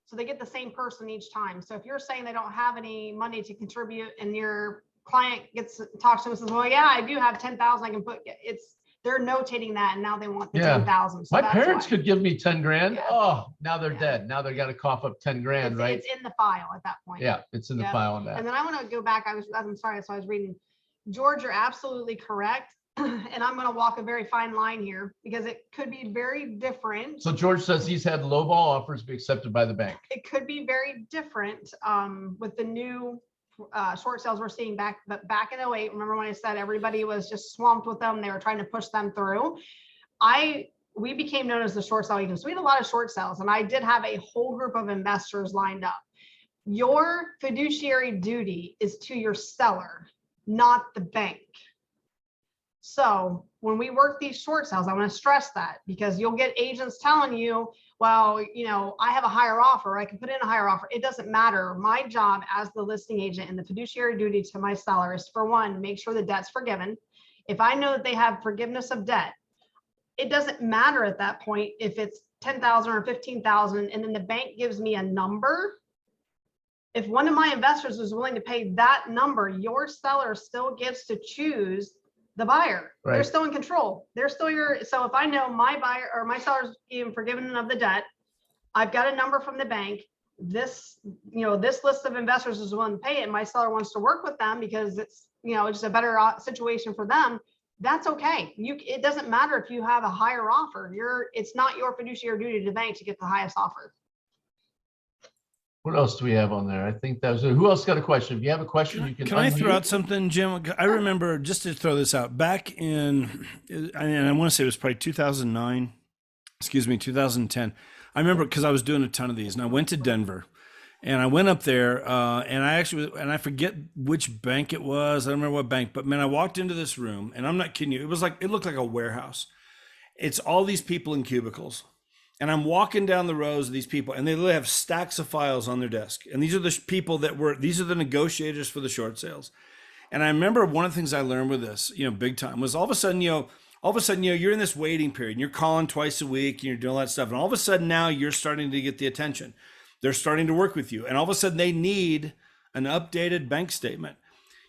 So they get the same person each time. So if you're saying they don't have any money to contribute and your client talks to them and says, well, yeah, I do have 10,000 I can put, they're notating that, and now they want the 10,000. So my parents could give me 10 grand. Yeah. Oh, now they're dead. Now they got to cough up 10 grand, right? It's in the file at that point. Yeah, it's in the file on that. And then I want to go back. I'm sorry. So I was reading, George, you're absolutely correct. And I'm going to walk a very fine line here because it could be very different. So George says he's had lowball offers be accepted by the bank. It could be very different with the new short sales we're seeing back in 2008. Remember when I said everybody was just swamped with them? They were trying to push them through. We became known as the short sale agents. So we had a lot of short sales, and I did have a whole group of investors lined up. Your fiduciary duty is to your seller, not the bank. So when we work these short sales, I want to stress that, because you'll get agents telling you, well, I have a higher offer, I can put in a higher offer. It doesn't matter. My job as the listing agent and the fiduciary duty to my seller is, for one, make sure the debt's forgiven. If I know that they have forgiveness of debt, it doesn't matter at that point if it's 10,000 or 15,000, and then the bank gives me a number. If one of my investors is willing to pay that number, your seller still gets to choose the buyer. Right. They're still in control. They're still so if I know my buyer or my seller's even forgiven of the debt, I've got a number from the bank. This, this list of investors is willing to pay it, and my seller wants to work with them because it's, just a better situation for them. That's okay. It doesn't matter if you have a higher offer. It's not your fiduciary duty to the bank to get the highest offer. What else do we have on there? I think that was it. Who else got a question? If you have a question, you can. Can I throw out something, Jim? I remember, just to throw this out, back in, and I want to say it was probably 2009, 2010. I remember because I was doing a ton of these, and I went to Denver, and I went up there, and I forget which bank it was. I don't remember what bank, but man, I walked into this room, and I'm not kidding you. It looked like a warehouse. It's all these people in cubicles. And I'm walking down the rows of these people, and they literally have stacks of files on their desk. And these are the people these are the negotiators for the short sales. And I remember one of the things I learned with this, big time, was all of a sudden, you're in this waiting period, and you're calling twice a week, and you're doing all that stuff. And all of a sudden now you're starting to get the attention. They're starting to work with you. And all of a sudden they need an updated bank statement.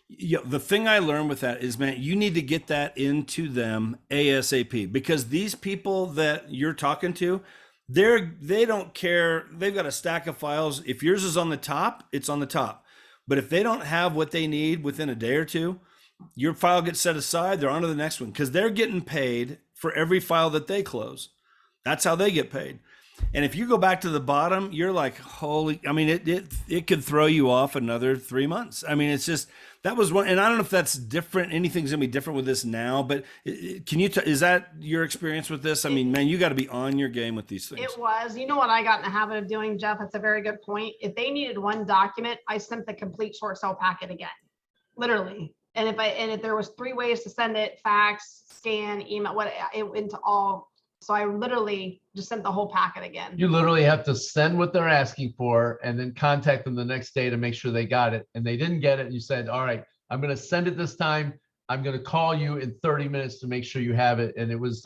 The thing I learned with that is, man, you need to get that into them ASAP, because these people that you're talking to, they don't care. They've got a stack of files. If yours is on the top, it's on the top. But if they don't have what they need within a day or two, your file gets set aside. They're on to the next one, because they're getting paid for every file that they close. That's how they get paid. And if you go back to the bottom, you're like, holy, it could throw you off another 3 months. It's just, that was one. And I don't know if that's different. Anything's gonna be different with this now, but is that your experience with this? Man, you got to be on your game with these things. It was, what I got in the habit of doing, Jeff, that's a very good point. If they needed one document, I sent the complete short sale packet again, literally. And if there was 3 ways to send it, fax, scan, email, into all. So I literally just sent the whole packet again. You literally have to send what they're asking for and then contact them the next day to make sure they got it. And they didn't get it. And you said, all right, I'm going to send it this time. I'm going to call you in 30 minutes to make sure you have it. And it was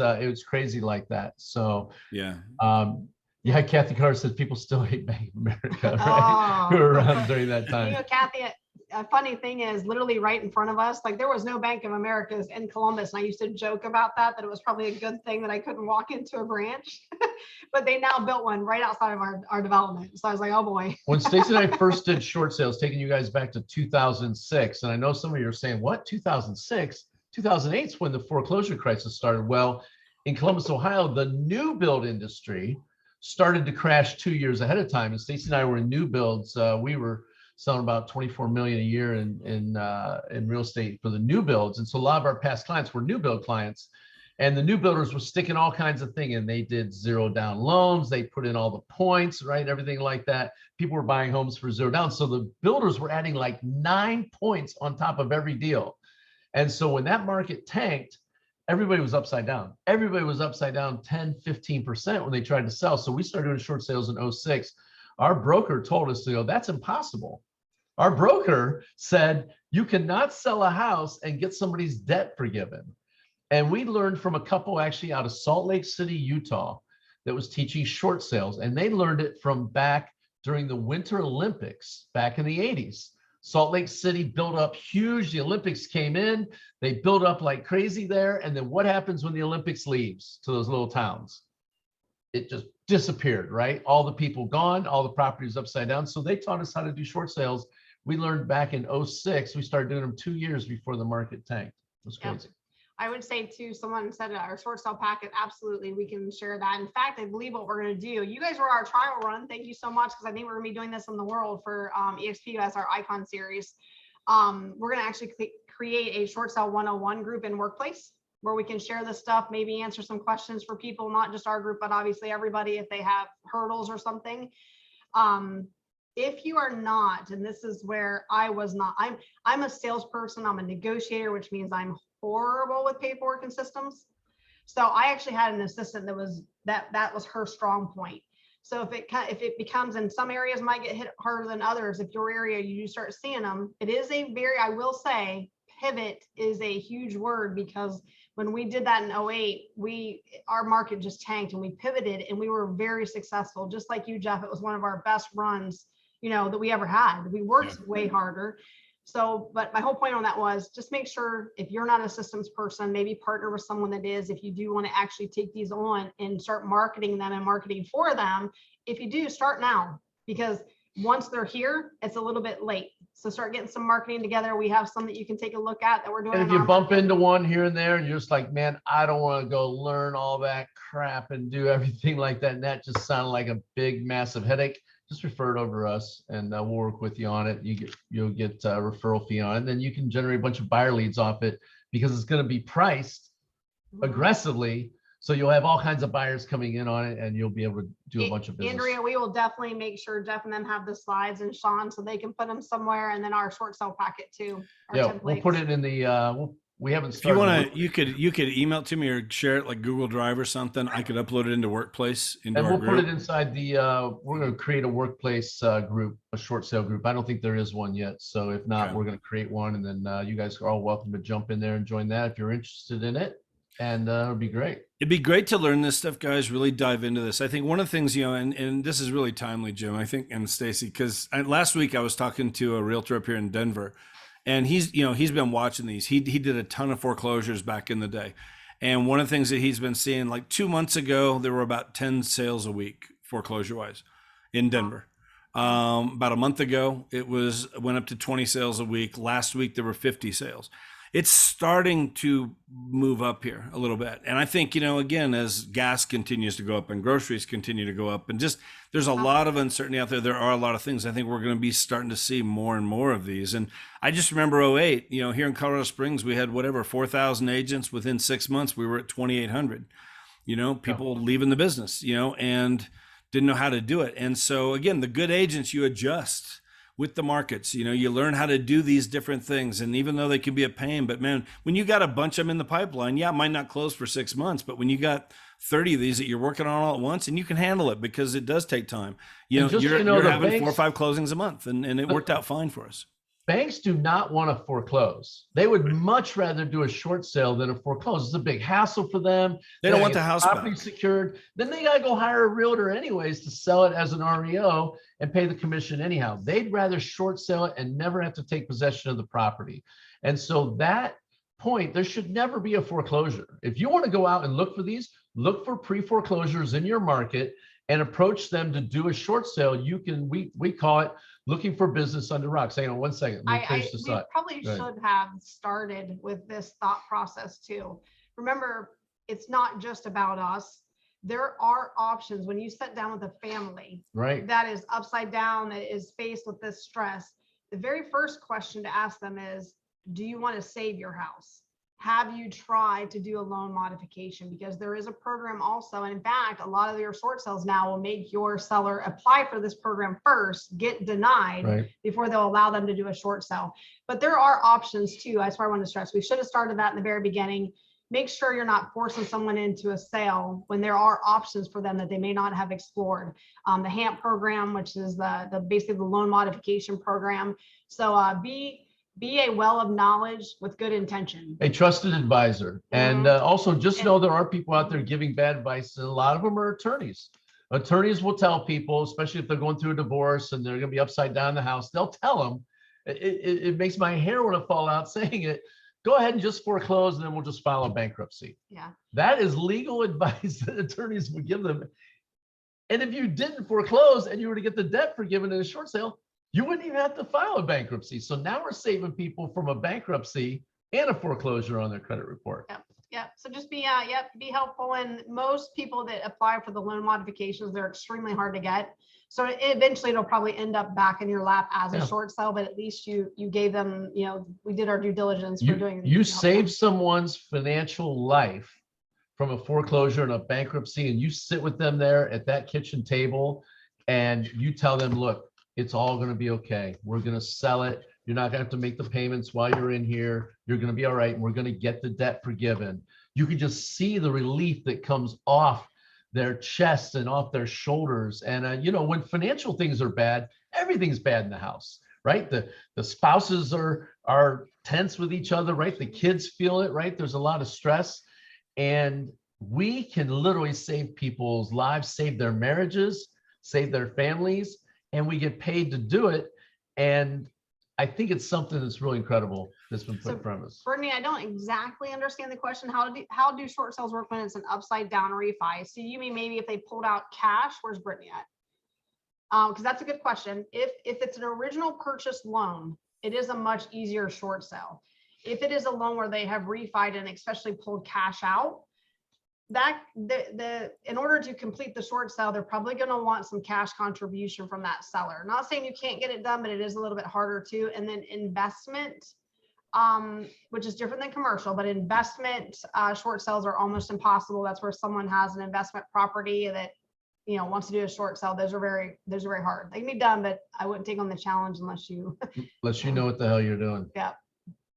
crazy like that. So yeah. Kathy Carter says people still hate Bank of America, right? Who were around during that time. Kathy, a funny thing is, literally right in front of us, like, there was no Bank of America's in Columbus. And I used to joke about that it was probably a good thing that I couldn't walk into a branch, but they now built one right outside of our development. So I was like, oh boy. When Stacey and I first did short sales, taking you guys back to 2006, and I know some of you are saying, what, 2006? 2008 is when the foreclosure crisis started. Well, in Columbus, Ohio, the new build industry started to crash 2 years ahead of time. And Stacey and I were in new builds. We were selling about 24 million a year in real estate for the new builds. And so a lot of our past clients were new build clients, and the new builders were sticking all kinds of things in. They did 0 down loans. They put in all the points, right? Everything like that. People were buying homes for 0 down. So the builders were adding like 9 points on top of every deal. And so when that market tanked, everybody was upside down. Everybody was upside down 10, 15% when they tried to sell. So we started doing short sales in 06. Our broker told us to go, that's impossible. Our broker said, you cannot sell a house and get somebody's debt forgiven. And we learned from a couple actually out of Salt Lake City, Utah, that was teaching short sales. And they learned it from back during the Winter Olympics back in the 80s. Salt Lake City built up huge. The Olympics came in, they built up like crazy there. And then what happens when the Olympics leaves to those little towns? It just disappeared, right? All the people gone, all the properties upside down. So they taught us how to do short sales. We learned back in 06, we started doing them 2 years before the market tanked. It was crazy. I would say too, someone said our short sale packet, absolutely, we can share that. In fact, I believe what we're going to do, you guys were our trial run. Thank you so much, because I think we're going to be doing this in the world for EXP as our icon series. We're going to actually create a short sale 101 group in Workplace, where we can share this stuff, maybe answer some questions for people, not just our group, but obviously everybody, if they have hurdles or something. If you are not, and this is where I was not, I'm a salesperson, I'm a negotiator, which means I'm horrible with paperwork and systems. So I actually had an assistant that was her strong point. So if it becomes, in some areas might get hit harder than others, if your area you start seeing them, it is a very, I will say, pivot is a huge word, because when we did that in 08, our market just tanked, and we pivoted, and we were very successful. Just like you, Jeff, it was one of our best runs, that we ever had. We worked way harder. So, but my whole point on that was just make sure if you're not a systems person, maybe partner with someone that is, if you do want to actually take these on and start marketing them and marketing for them. If you do, start now, because once they're here, it's a little bit late. So start getting some marketing together. We have some that you can take a look at that we're doing. And if you bump into one here and there and you're just like, man, I don't want to go learn all that crap and do everything like that, and that just sounded like a big, massive headache, just refer it over to us and we'll work with you on it. You'll get a referral fee on it, and then you can generate a bunch of buyer leads off it, because it's going to be priced aggressively. So you'll have all kinds of buyers coming in on it, and you'll be able to do a bunch of business. Andrea, we will definitely make sure Jeff and them have the slides, and Sean, so they can put them somewhere, and then our short sale packet too. Yeah, we'll put it in the, we haven't If you started. want to, you could email it to me or share it like Google Drive or something. I could upload it into Workplace. Into And our we'll put group. it inside the, we're going to create a workplace group, a short sale group. I don't think there is one yet. So if not, Okay. we're going to create one, and then you guys are all welcome to jump in there and join that if you're interested in it. And it'll be great. It'd be great to learn this stuff, guys. Really dive into this. I think one of the things, and this is really timely, Jim, I think, and Stacey, because last week I was talking to a realtor up here in Denver, and he's been watching these. He did a ton of foreclosures back in the day. And one of the things that he's been seeing, like 2 months ago, there were about 10 sales a week foreclosure wise in Denver. About a month ago, went up to 20 sales a week. Last week, there were 50 sales. It's starting to move up here a little bit. And I think, again, as gas continues to go up and groceries continue to go up, and just there's a lot of uncertainty out there. There are a lot of things. I think we're going to be starting to see more and more of these. And I just remember 08, here in Colorado Springs, we had 4,000 agents. Within 6 months, we were at 2,800, people leaving the business, and didn't know how to do it. And so again, the good agents, you adjust with the markets, you learn how to do these different things. And even though they can be a pain, but man, when you got a bunch of them in the pipeline, it might not close for 6 months, but when you got 30 of these that you're working on all at once, and you can handle it because it does take time. You're having 4 or 5 closings a month, and it worked out fine for us. Banks do not want to foreclose. They would much rather do a short sale than a foreclose. It's a big hassle for them. They don't want the house property back secured. Then they got to go hire a realtor anyways to sell it as an REO and pay the commission anyhow. They'd rather short sell it and never have to take possession of the property. And so that point, there should never be a foreclosure. If you want to go out and look for these, look for pre-foreclosures in your market and approach them to do a short sale. You can, we call it looking for business under rocks. Hang on one second. We probably should have started with this thought process too. Remember, it's not just about us. There are options when you sit down with a family, right, that is upside down, that is faced with this stress. The very first question to ask them is, do you want to save your house? Have you tried to do a loan modification? Because there is a program also. And in fact, a lot of your short sales now will make your seller apply for this program first, get denied before they'll allow them to do a short sale. But there are options too. That's why I want to stress. We should have started that in the very beginning. Make sure you're not forcing someone into a sale when there are options for them that they may not have explored. The HAMP program, which is the basically the loan modification program. So be a well of knowledge with good intention. A trusted advisor. And also just know there are people out there giving bad advice, and a lot of them are attorneys. Attorneys will tell people, especially if they're going through a divorce and they're going to be upside down in the house, they'll tell them, it makes my hair want to fall out saying it, go ahead and just foreclose and then we'll just file a bankruptcy. Yeah. That is legal advice that attorneys would give them. And if you didn't foreclose and you were to get the debt forgiven in a short sale, you wouldn't even have to file a bankruptcy. So now we're saving people from a bankruptcy and a foreclosure on their credit report. Yeah. So just be helpful. And most people that apply for the loan modifications, they're extremely hard to get. So eventually it'll probably end up back in your lap as a short sale, but at least you gave them, we did our due diligence for doing. You saved someone's financial life from a foreclosure and a bankruptcy, and you sit with them there at that kitchen table and you tell them, look, it's all going to be okay. We're going to sell it. You're not going to have to make the payments while you're in here. You're going to be all right. And we're going to get the debt forgiven. You can just see the relief that comes off their chest and off their shoulders. And, when financial things are bad, everything's bad in the house, right? The spouses are tense with each other, right? The kids feel it, right? There's a lot of stress. And we can literally save people's lives, save their marriages, save their families. And we get paid to do it. And I think it's something that's really incredible that's been put So, in front of us. Brittany, I don't exactly understand the question. How do short sales work when it's an upside down refi? So you mean maybe if they pulled out cash? Where's Brittany at? Because that's a good question. If it's an original purchase loan, it is a much easier short sale. If it is a loan where they have refied and especially pulled cash out, that in order to complete the short sale, they're probably going to want some cash contribution from that seller. Not saying you can't get it done, but it is a little bit harder too. And then investment, which is different than commercial, but investment short sales are almost impossible. That's where someone has an investment property that wants to do a short sale. Those are very hard. They can be done, but I wouldn't take on the challenge unless you know what the hell you're doing. Yeah.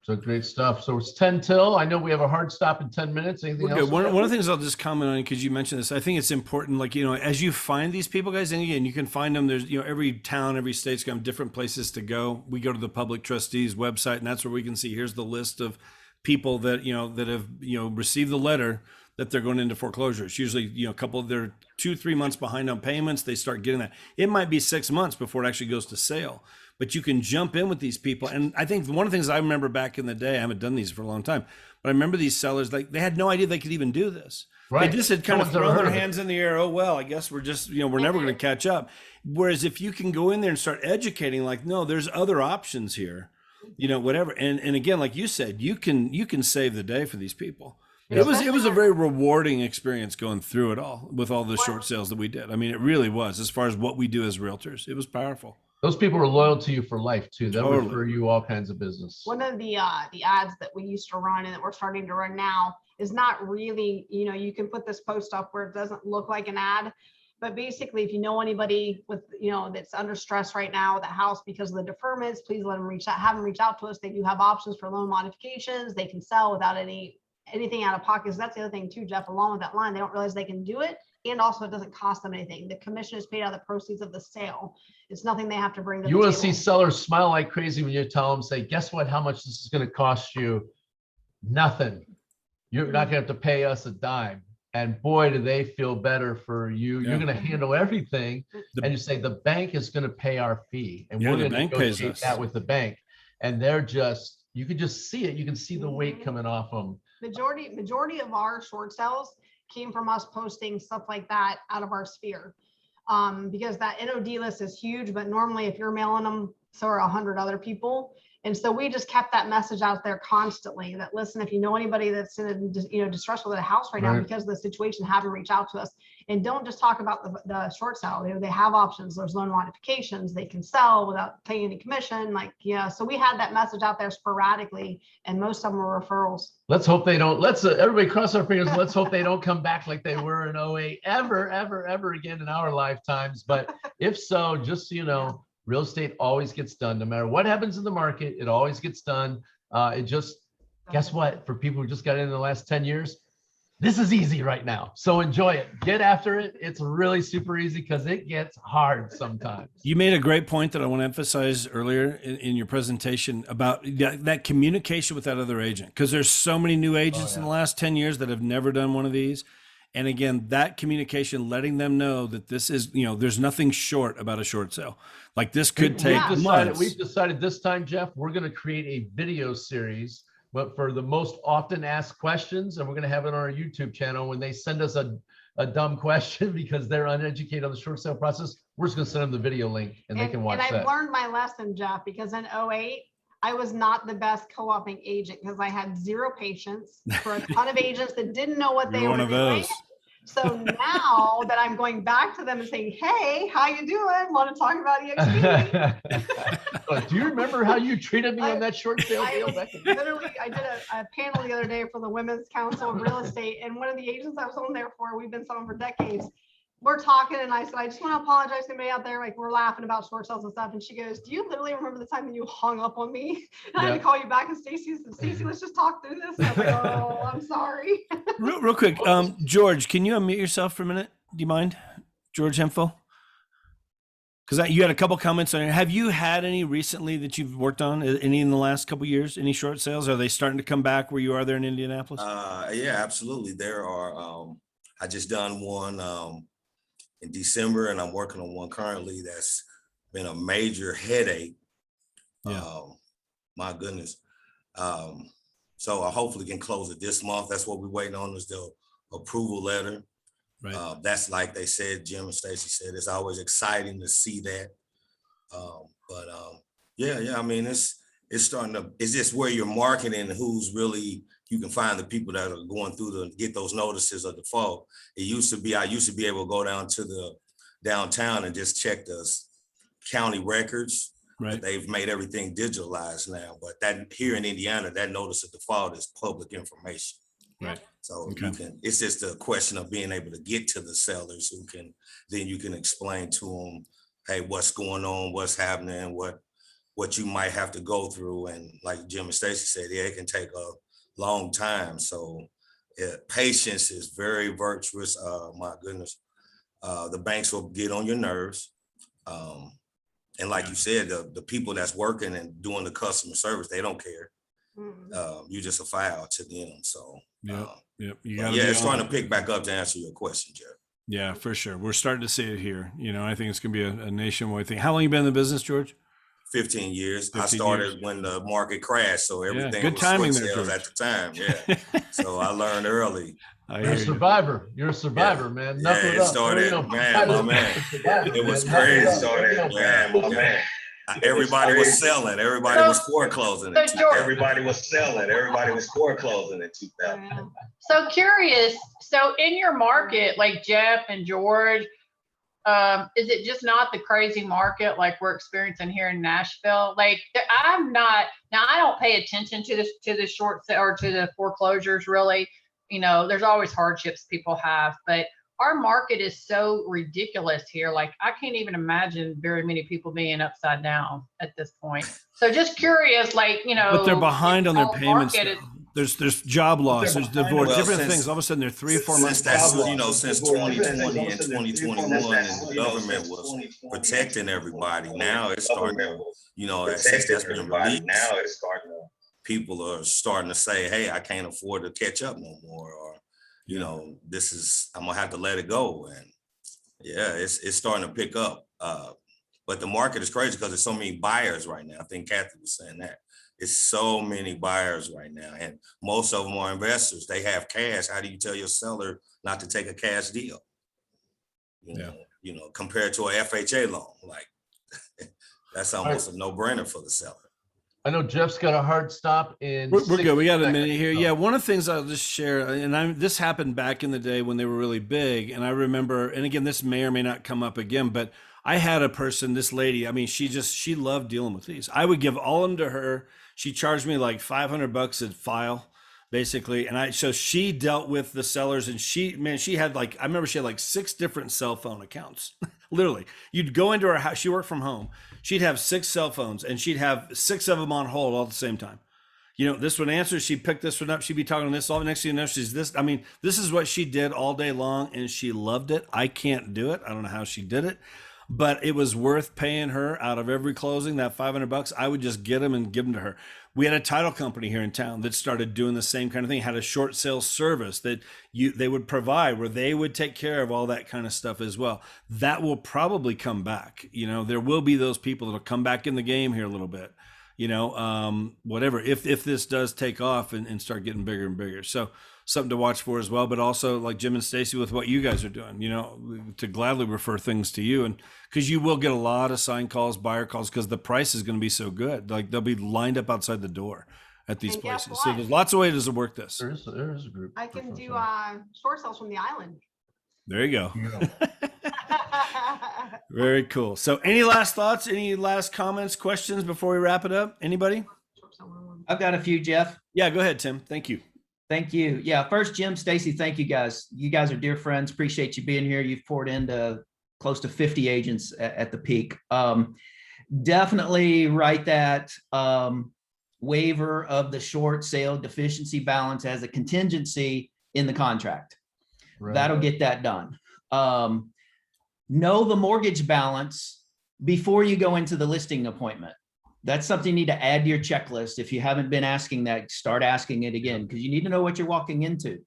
So great stuff. So it's 10 till. I know we have a hard stop in 10 minutes. Anything else? One of the things I'll just comment on, because you mentioned this, I think it's important, like, as you find these people, guys, and again, you can find them. There's, every town, every state's got different places to go. We go to the public trustees website, and that's where we can see, here's the list of people that, that have, received the letter that they're going into foreclosure. It's usually, they're 2-3 months behind on payments. They start getting that. It might be 6 months before it actually goes to sale. But you can jump in with these people. And I think one of the things I remember back in the day, I haven't done these for a long time, but I remember these sellers, like, they had no idea they could even do this. Right. They just had kind of thrown their hands in the air. Oh, well, I guess we're just, we're never going to catch up. Whereas if you can go in there and start educating, like, no, there's other options here, whatever. And again, like you said, you can save the day for these people. It was a very rewarding experience going through it all with all the short sales that we did. I mean, it really was, as far as what we do as realtors. It was powerful. Those people are loyal to you for life too. They'll refer you all kinds of business. One of the ads that we used to run and that we're starting to run now is not really, you can put this post up where it doesn't look like an ad, but basically, if you know anybody with, that's under stress right now with a house because of the deferments, please let them have them reach out to us. They do have options for loan modifications. They can sell without anything out of pocket. So that's the other thing too, Jeff, along with that line, they don't realize they can do it. And also, it doesn't cost them anything. The commission is paid out of the proceeds of the sale. It's nothing they have to bring to the table. You will see sellers smile like crazy when you tell them, say, guess what, how much this is going to cost you? Nothing. You're not going to have to pay us a dime. And boy, do they feel better for you. Yeah. You're going to handle everything. And you say, the bank is going to pay our fee. And we're going to negotiate that with the bank. And they're just, you can just see it. You can see the weight coming off them. Majority of our short sales came from us posting stuff like that out of our sphere. Because that NOD list is huge, but normally if you're mailing them, so are 100 other people. And so we just kept that message out there constantly that, listen, if you know anybody that's in a distress with a house right now because of the situation, have them reach out to us. And don't just talk about the short sale. They have options. There's loan modifications. They can sell without paying any commission. So we had that message out there sporadically, and most of them were referrals. Let's hope they don't. Let's everybody cross our fingers. Let's hope they don't come back like they were in 08 ever again in our lifetimes. But if so, just so you know, real estate always gets done. No matter what happens in the market, it always gets done. Guess what? For people who just got in the last 10 years, this is easy right now. So enjoy it. Get after it. It's really super easy because it gets hard sometimes. You made a great point that I want to emphasize earlier in your presentation about that communication with that other agent, because there's so many new agents in the last 10 years that have never done one of these. And again, that communication, letting them know that this is, there's nothing short about a short sale. Like, this could take months. We've decided this time, Jeff, we're going to create a video series, but for the most often asked questions, and we're going to have it on our YouTube channel. When they send us a dumb question because they're uneducated on the short sale process, we're just going to send them the video link and they can watch that. And I've learned my lesson, Jeff, because in 08, I was not the best co-oping agent because I had zero patience for a ton of agents that didn't know what they were doing. So now that I'm going back to them and saying, hey, how you doing? Want to talk about EXP? Do you remember how you treated me on that short sale deal? Literally, I did a panel the other day for the Women's Council of Real Estate. And one of the agents I was on there for, we've been selling for decades. We're talking, and I said, I just want to apologize to anybody out there. Like, we're laughing about short sales and stuff. And she goes, do you literally remember the time when you hung up on me? And I had to call you back, and Stacey, let's just talk through this. And I was like, oh, I'm sorry. Real quick, George, can you unmute yourself for a minute? Do you mind? George Hemphill? Because you had a couple comments on it. Have you had any recently that you've worked on? Any in the last couple of years? Any short sales? Are they starting to come back where you are there in Indianapolis? Yeah, absolutely. There are. I just done one in December, and I'm working on one currently that's been a major headache Yeah. My goodness. So I hopefully can close it this month. That's what we're waiting on, is the approval letter. Right. That's like they said, Jim and Stacey said, it's always exciting to see that. Yeah, I mean, it's starting to, it's just where you're marketing who's really, you can find the people that are going through to get those notices of default. I used to be able to go down to the downtown and just check the county records. Right. But they've made everything digitalized now. But that here in Indiana, that notice of default is public information. Right. So Okay. you can, it's just a question of being able to get to the sellers who can, then you can explain to them, hey, what's going on, what's happening, what you might have to go through. And like Jim and Stacey said, yeah, it can take a long time. So patience is very virtuous. My goodness, the banks will get on your nerves. And like you said, the people that's working and doing the customer service, they don't care. You're just a file to them. So yeah, it's starting to pick back up to answer your question, Jeff. Yeah, for sure. We're starting to see it here. You know, I think it's going to be a nationwide thing. How long you been in the business, George? 15 years. 15 I started years. when the market crashed, so everything good was timing short there, sales George. at the time. Yeah, so I learned early. You're a survivor. You're a survivor, man. Knuckle Yeah, it it up. started, Man, my man. It was crazy. Man. Everybody was selling. Everybody was foreclosing. Everybody was selling. Everybody was foreclosing in 2000. So curious. So in your market, like Jeff and George, is it just not the crazy market like we're experiencing here in Nashville? Like I'm not, now I don't pay attention to the short sale or to the foreclosures really. You know, there's always hardships people have, but our market is so ridiculous here. Like I can't even imagine very many people being upside down at this point. So just curious, like, you know, but they're behind on their payments. There's job loss, there's divorce, Well, different since- things. All of a sudden, they're 3 or 4 months. Since 2020 and 2021, and the government was protecting everybody. Now it's starting to, since that's been released, Now it's starting to. people are starting to say, hey, I can't afford to catch up no more, or I'm gonna have to let it go. And yeah, it's starting to pick up. But the market is crazy because there's so many buyers right now. I think Kathy was saying that. It's so many buyers right now, and most of them are investors. They have cash. How do you tell your seller not to take a cash deal? Compared to a FHA loan, like that's almost a no-brainer for the seller. I know Jeff's got a hard stop in. We're good. We got a minute here. Yeah, one of the things I'll just share, and this happened back in the day when they were really big, and I remember, and again, this may or may not come up again, but I had a person, this lady, I mean, she loved dealing with these. I would give all of them to her. She charged me like $500 a file, basically. And so she dealt with the sellers, and she had like, I remember she had like 6 different cell phone accounts. Literally, you'd go into her house. She worked from home. She'd have 6 cell phones, and she'd have 6 of them on hold all at the same time. This one answers, she'd pick this one up. She'd be talking to this. All next thing you know, she's this. I mean, this is what she did all day long, and she loved it. I can't do it. I don't know how she did it, but it was worth paying her out of every closing, that $500. I would just get them and give them to her. We had a title company here in town that started doing the same kind of thing, had a short sales service that they would provide where they would take care of all that kind of stuff as well. That will probably come back. There will be those people that'll come back in the game here a little bit, whatever, if this does take off and start getting bigger and bigger. So something to watch for as well, but also like Jim and Stacey with what you guys are doing, to gladly refer things to you. And because you will get a lot of sign calls, buyer calls, because the price is going to be so good. Like they'll be lined up outside the door at these places. So there's lots of ways to work this. There is a group. I can do short sales from the island. There you go. Very cool. So any last thoughts, any last comments, questions before we wrap it up? Anybody? I've got a few, Jeff. Yeah, go ahead, Tim. Thank you. Thank you. Yeah. First, Jim, Stacey, thank you guys. You guys are dear friends. Appreciate you being here. You've poured into close to 50 agents at the peak. Definitely write that waiver of the short sale deficiency balance as a contingency in the contract. Right. That'll get that done. Know the mortgage balance before you go into the listing appointment. That's something you need to add to your checklist. If you haven't been asking that, start asking it again, because you need to know what you're walking into.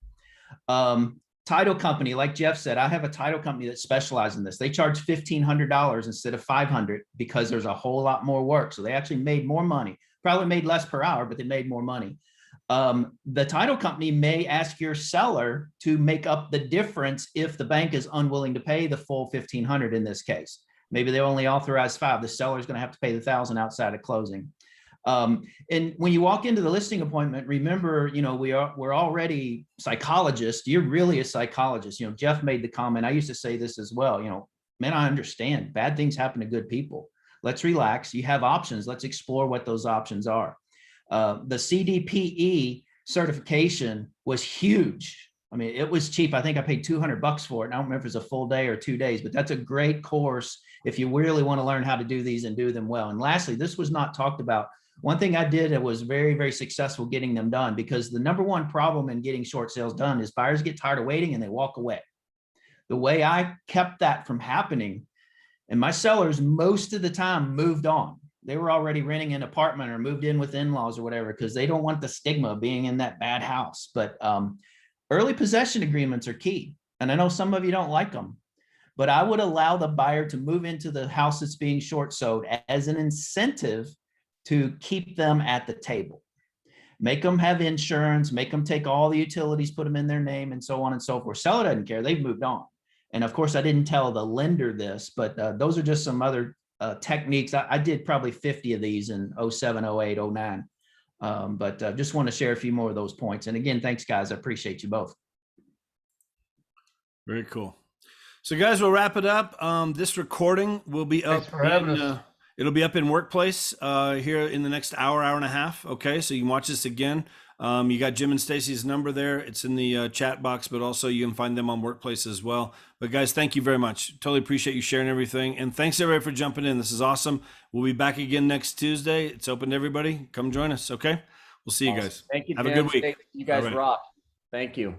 title company, like Jeff said, I have a title company that specializes in this. They charge $1,500 instead of $500 because there's a whole lot more work. So they actually made more money, probably made less per hour, but they made more money. The title company may ask your seller to make up the difference if the bank is unwilling to pay the full $1,500 in this case. Maybe they only authorize $5,000. The seller is going to have to pay the $1,000 outside of closing. And when you walk into the listing appointment, remember, we're already psychologists. You're really a psychologist. Jeff made the comment. I used to say this as well. Man, I understand bad things happen to good people. Let's relax. You have options. Let's explore what those options are. The Cdpe certification was huge. I mean, it was cheap. I think I paid $200 for it. I don't remember if it's a full day or 2 days, but that's a great course if you really want to learn how to do these and do them well. And lastly, this was not talked about. One thing I did that was very, very successful getting them done, because the number one problem in getting short sales done is buyers get tired of waiting and they walk away. The way I kept that from happening, and my sellers most of the time moved on. They were already renting an apartment or moved in with in-laws or whatever, because they don't want the stigma of being in that bad house. But early possession agreements are key. And I know some of you don't like them, but I would allow the buyer to move into the house that's being short sold as an incentive to keep them at the table. Make them have insurance, make them take all the utilities, put them in their name, and so on and so forth. Seller doesn't care, they've moved on. And of course, I didn't tell the lender this, but those are just some other techniques. I did probably 50 of these in 07, 08, 09. But just want to share a few more of those points. And again, thanks guys, I appreciate you both. Very cool. So guys, we'll wrap it up. This recording will be up. Thanks for having us. It'll be up in Workplace here in the next hour and a half. Okay, so you can watch this again. You got Jim and Stacey's number there. It's in the chat box, but also you can find them on Workplace as well. But guys, thank you very much. Totally appreciate you sharing everything. And thanks everybody for jumping in. This is awesome. We'll be back again next Tuesday. It's open to everybody. Come join us, okay? We'll see you guys. Thank you. Have a Jim, good week. Stacey, you guys All right. rock. Thank you.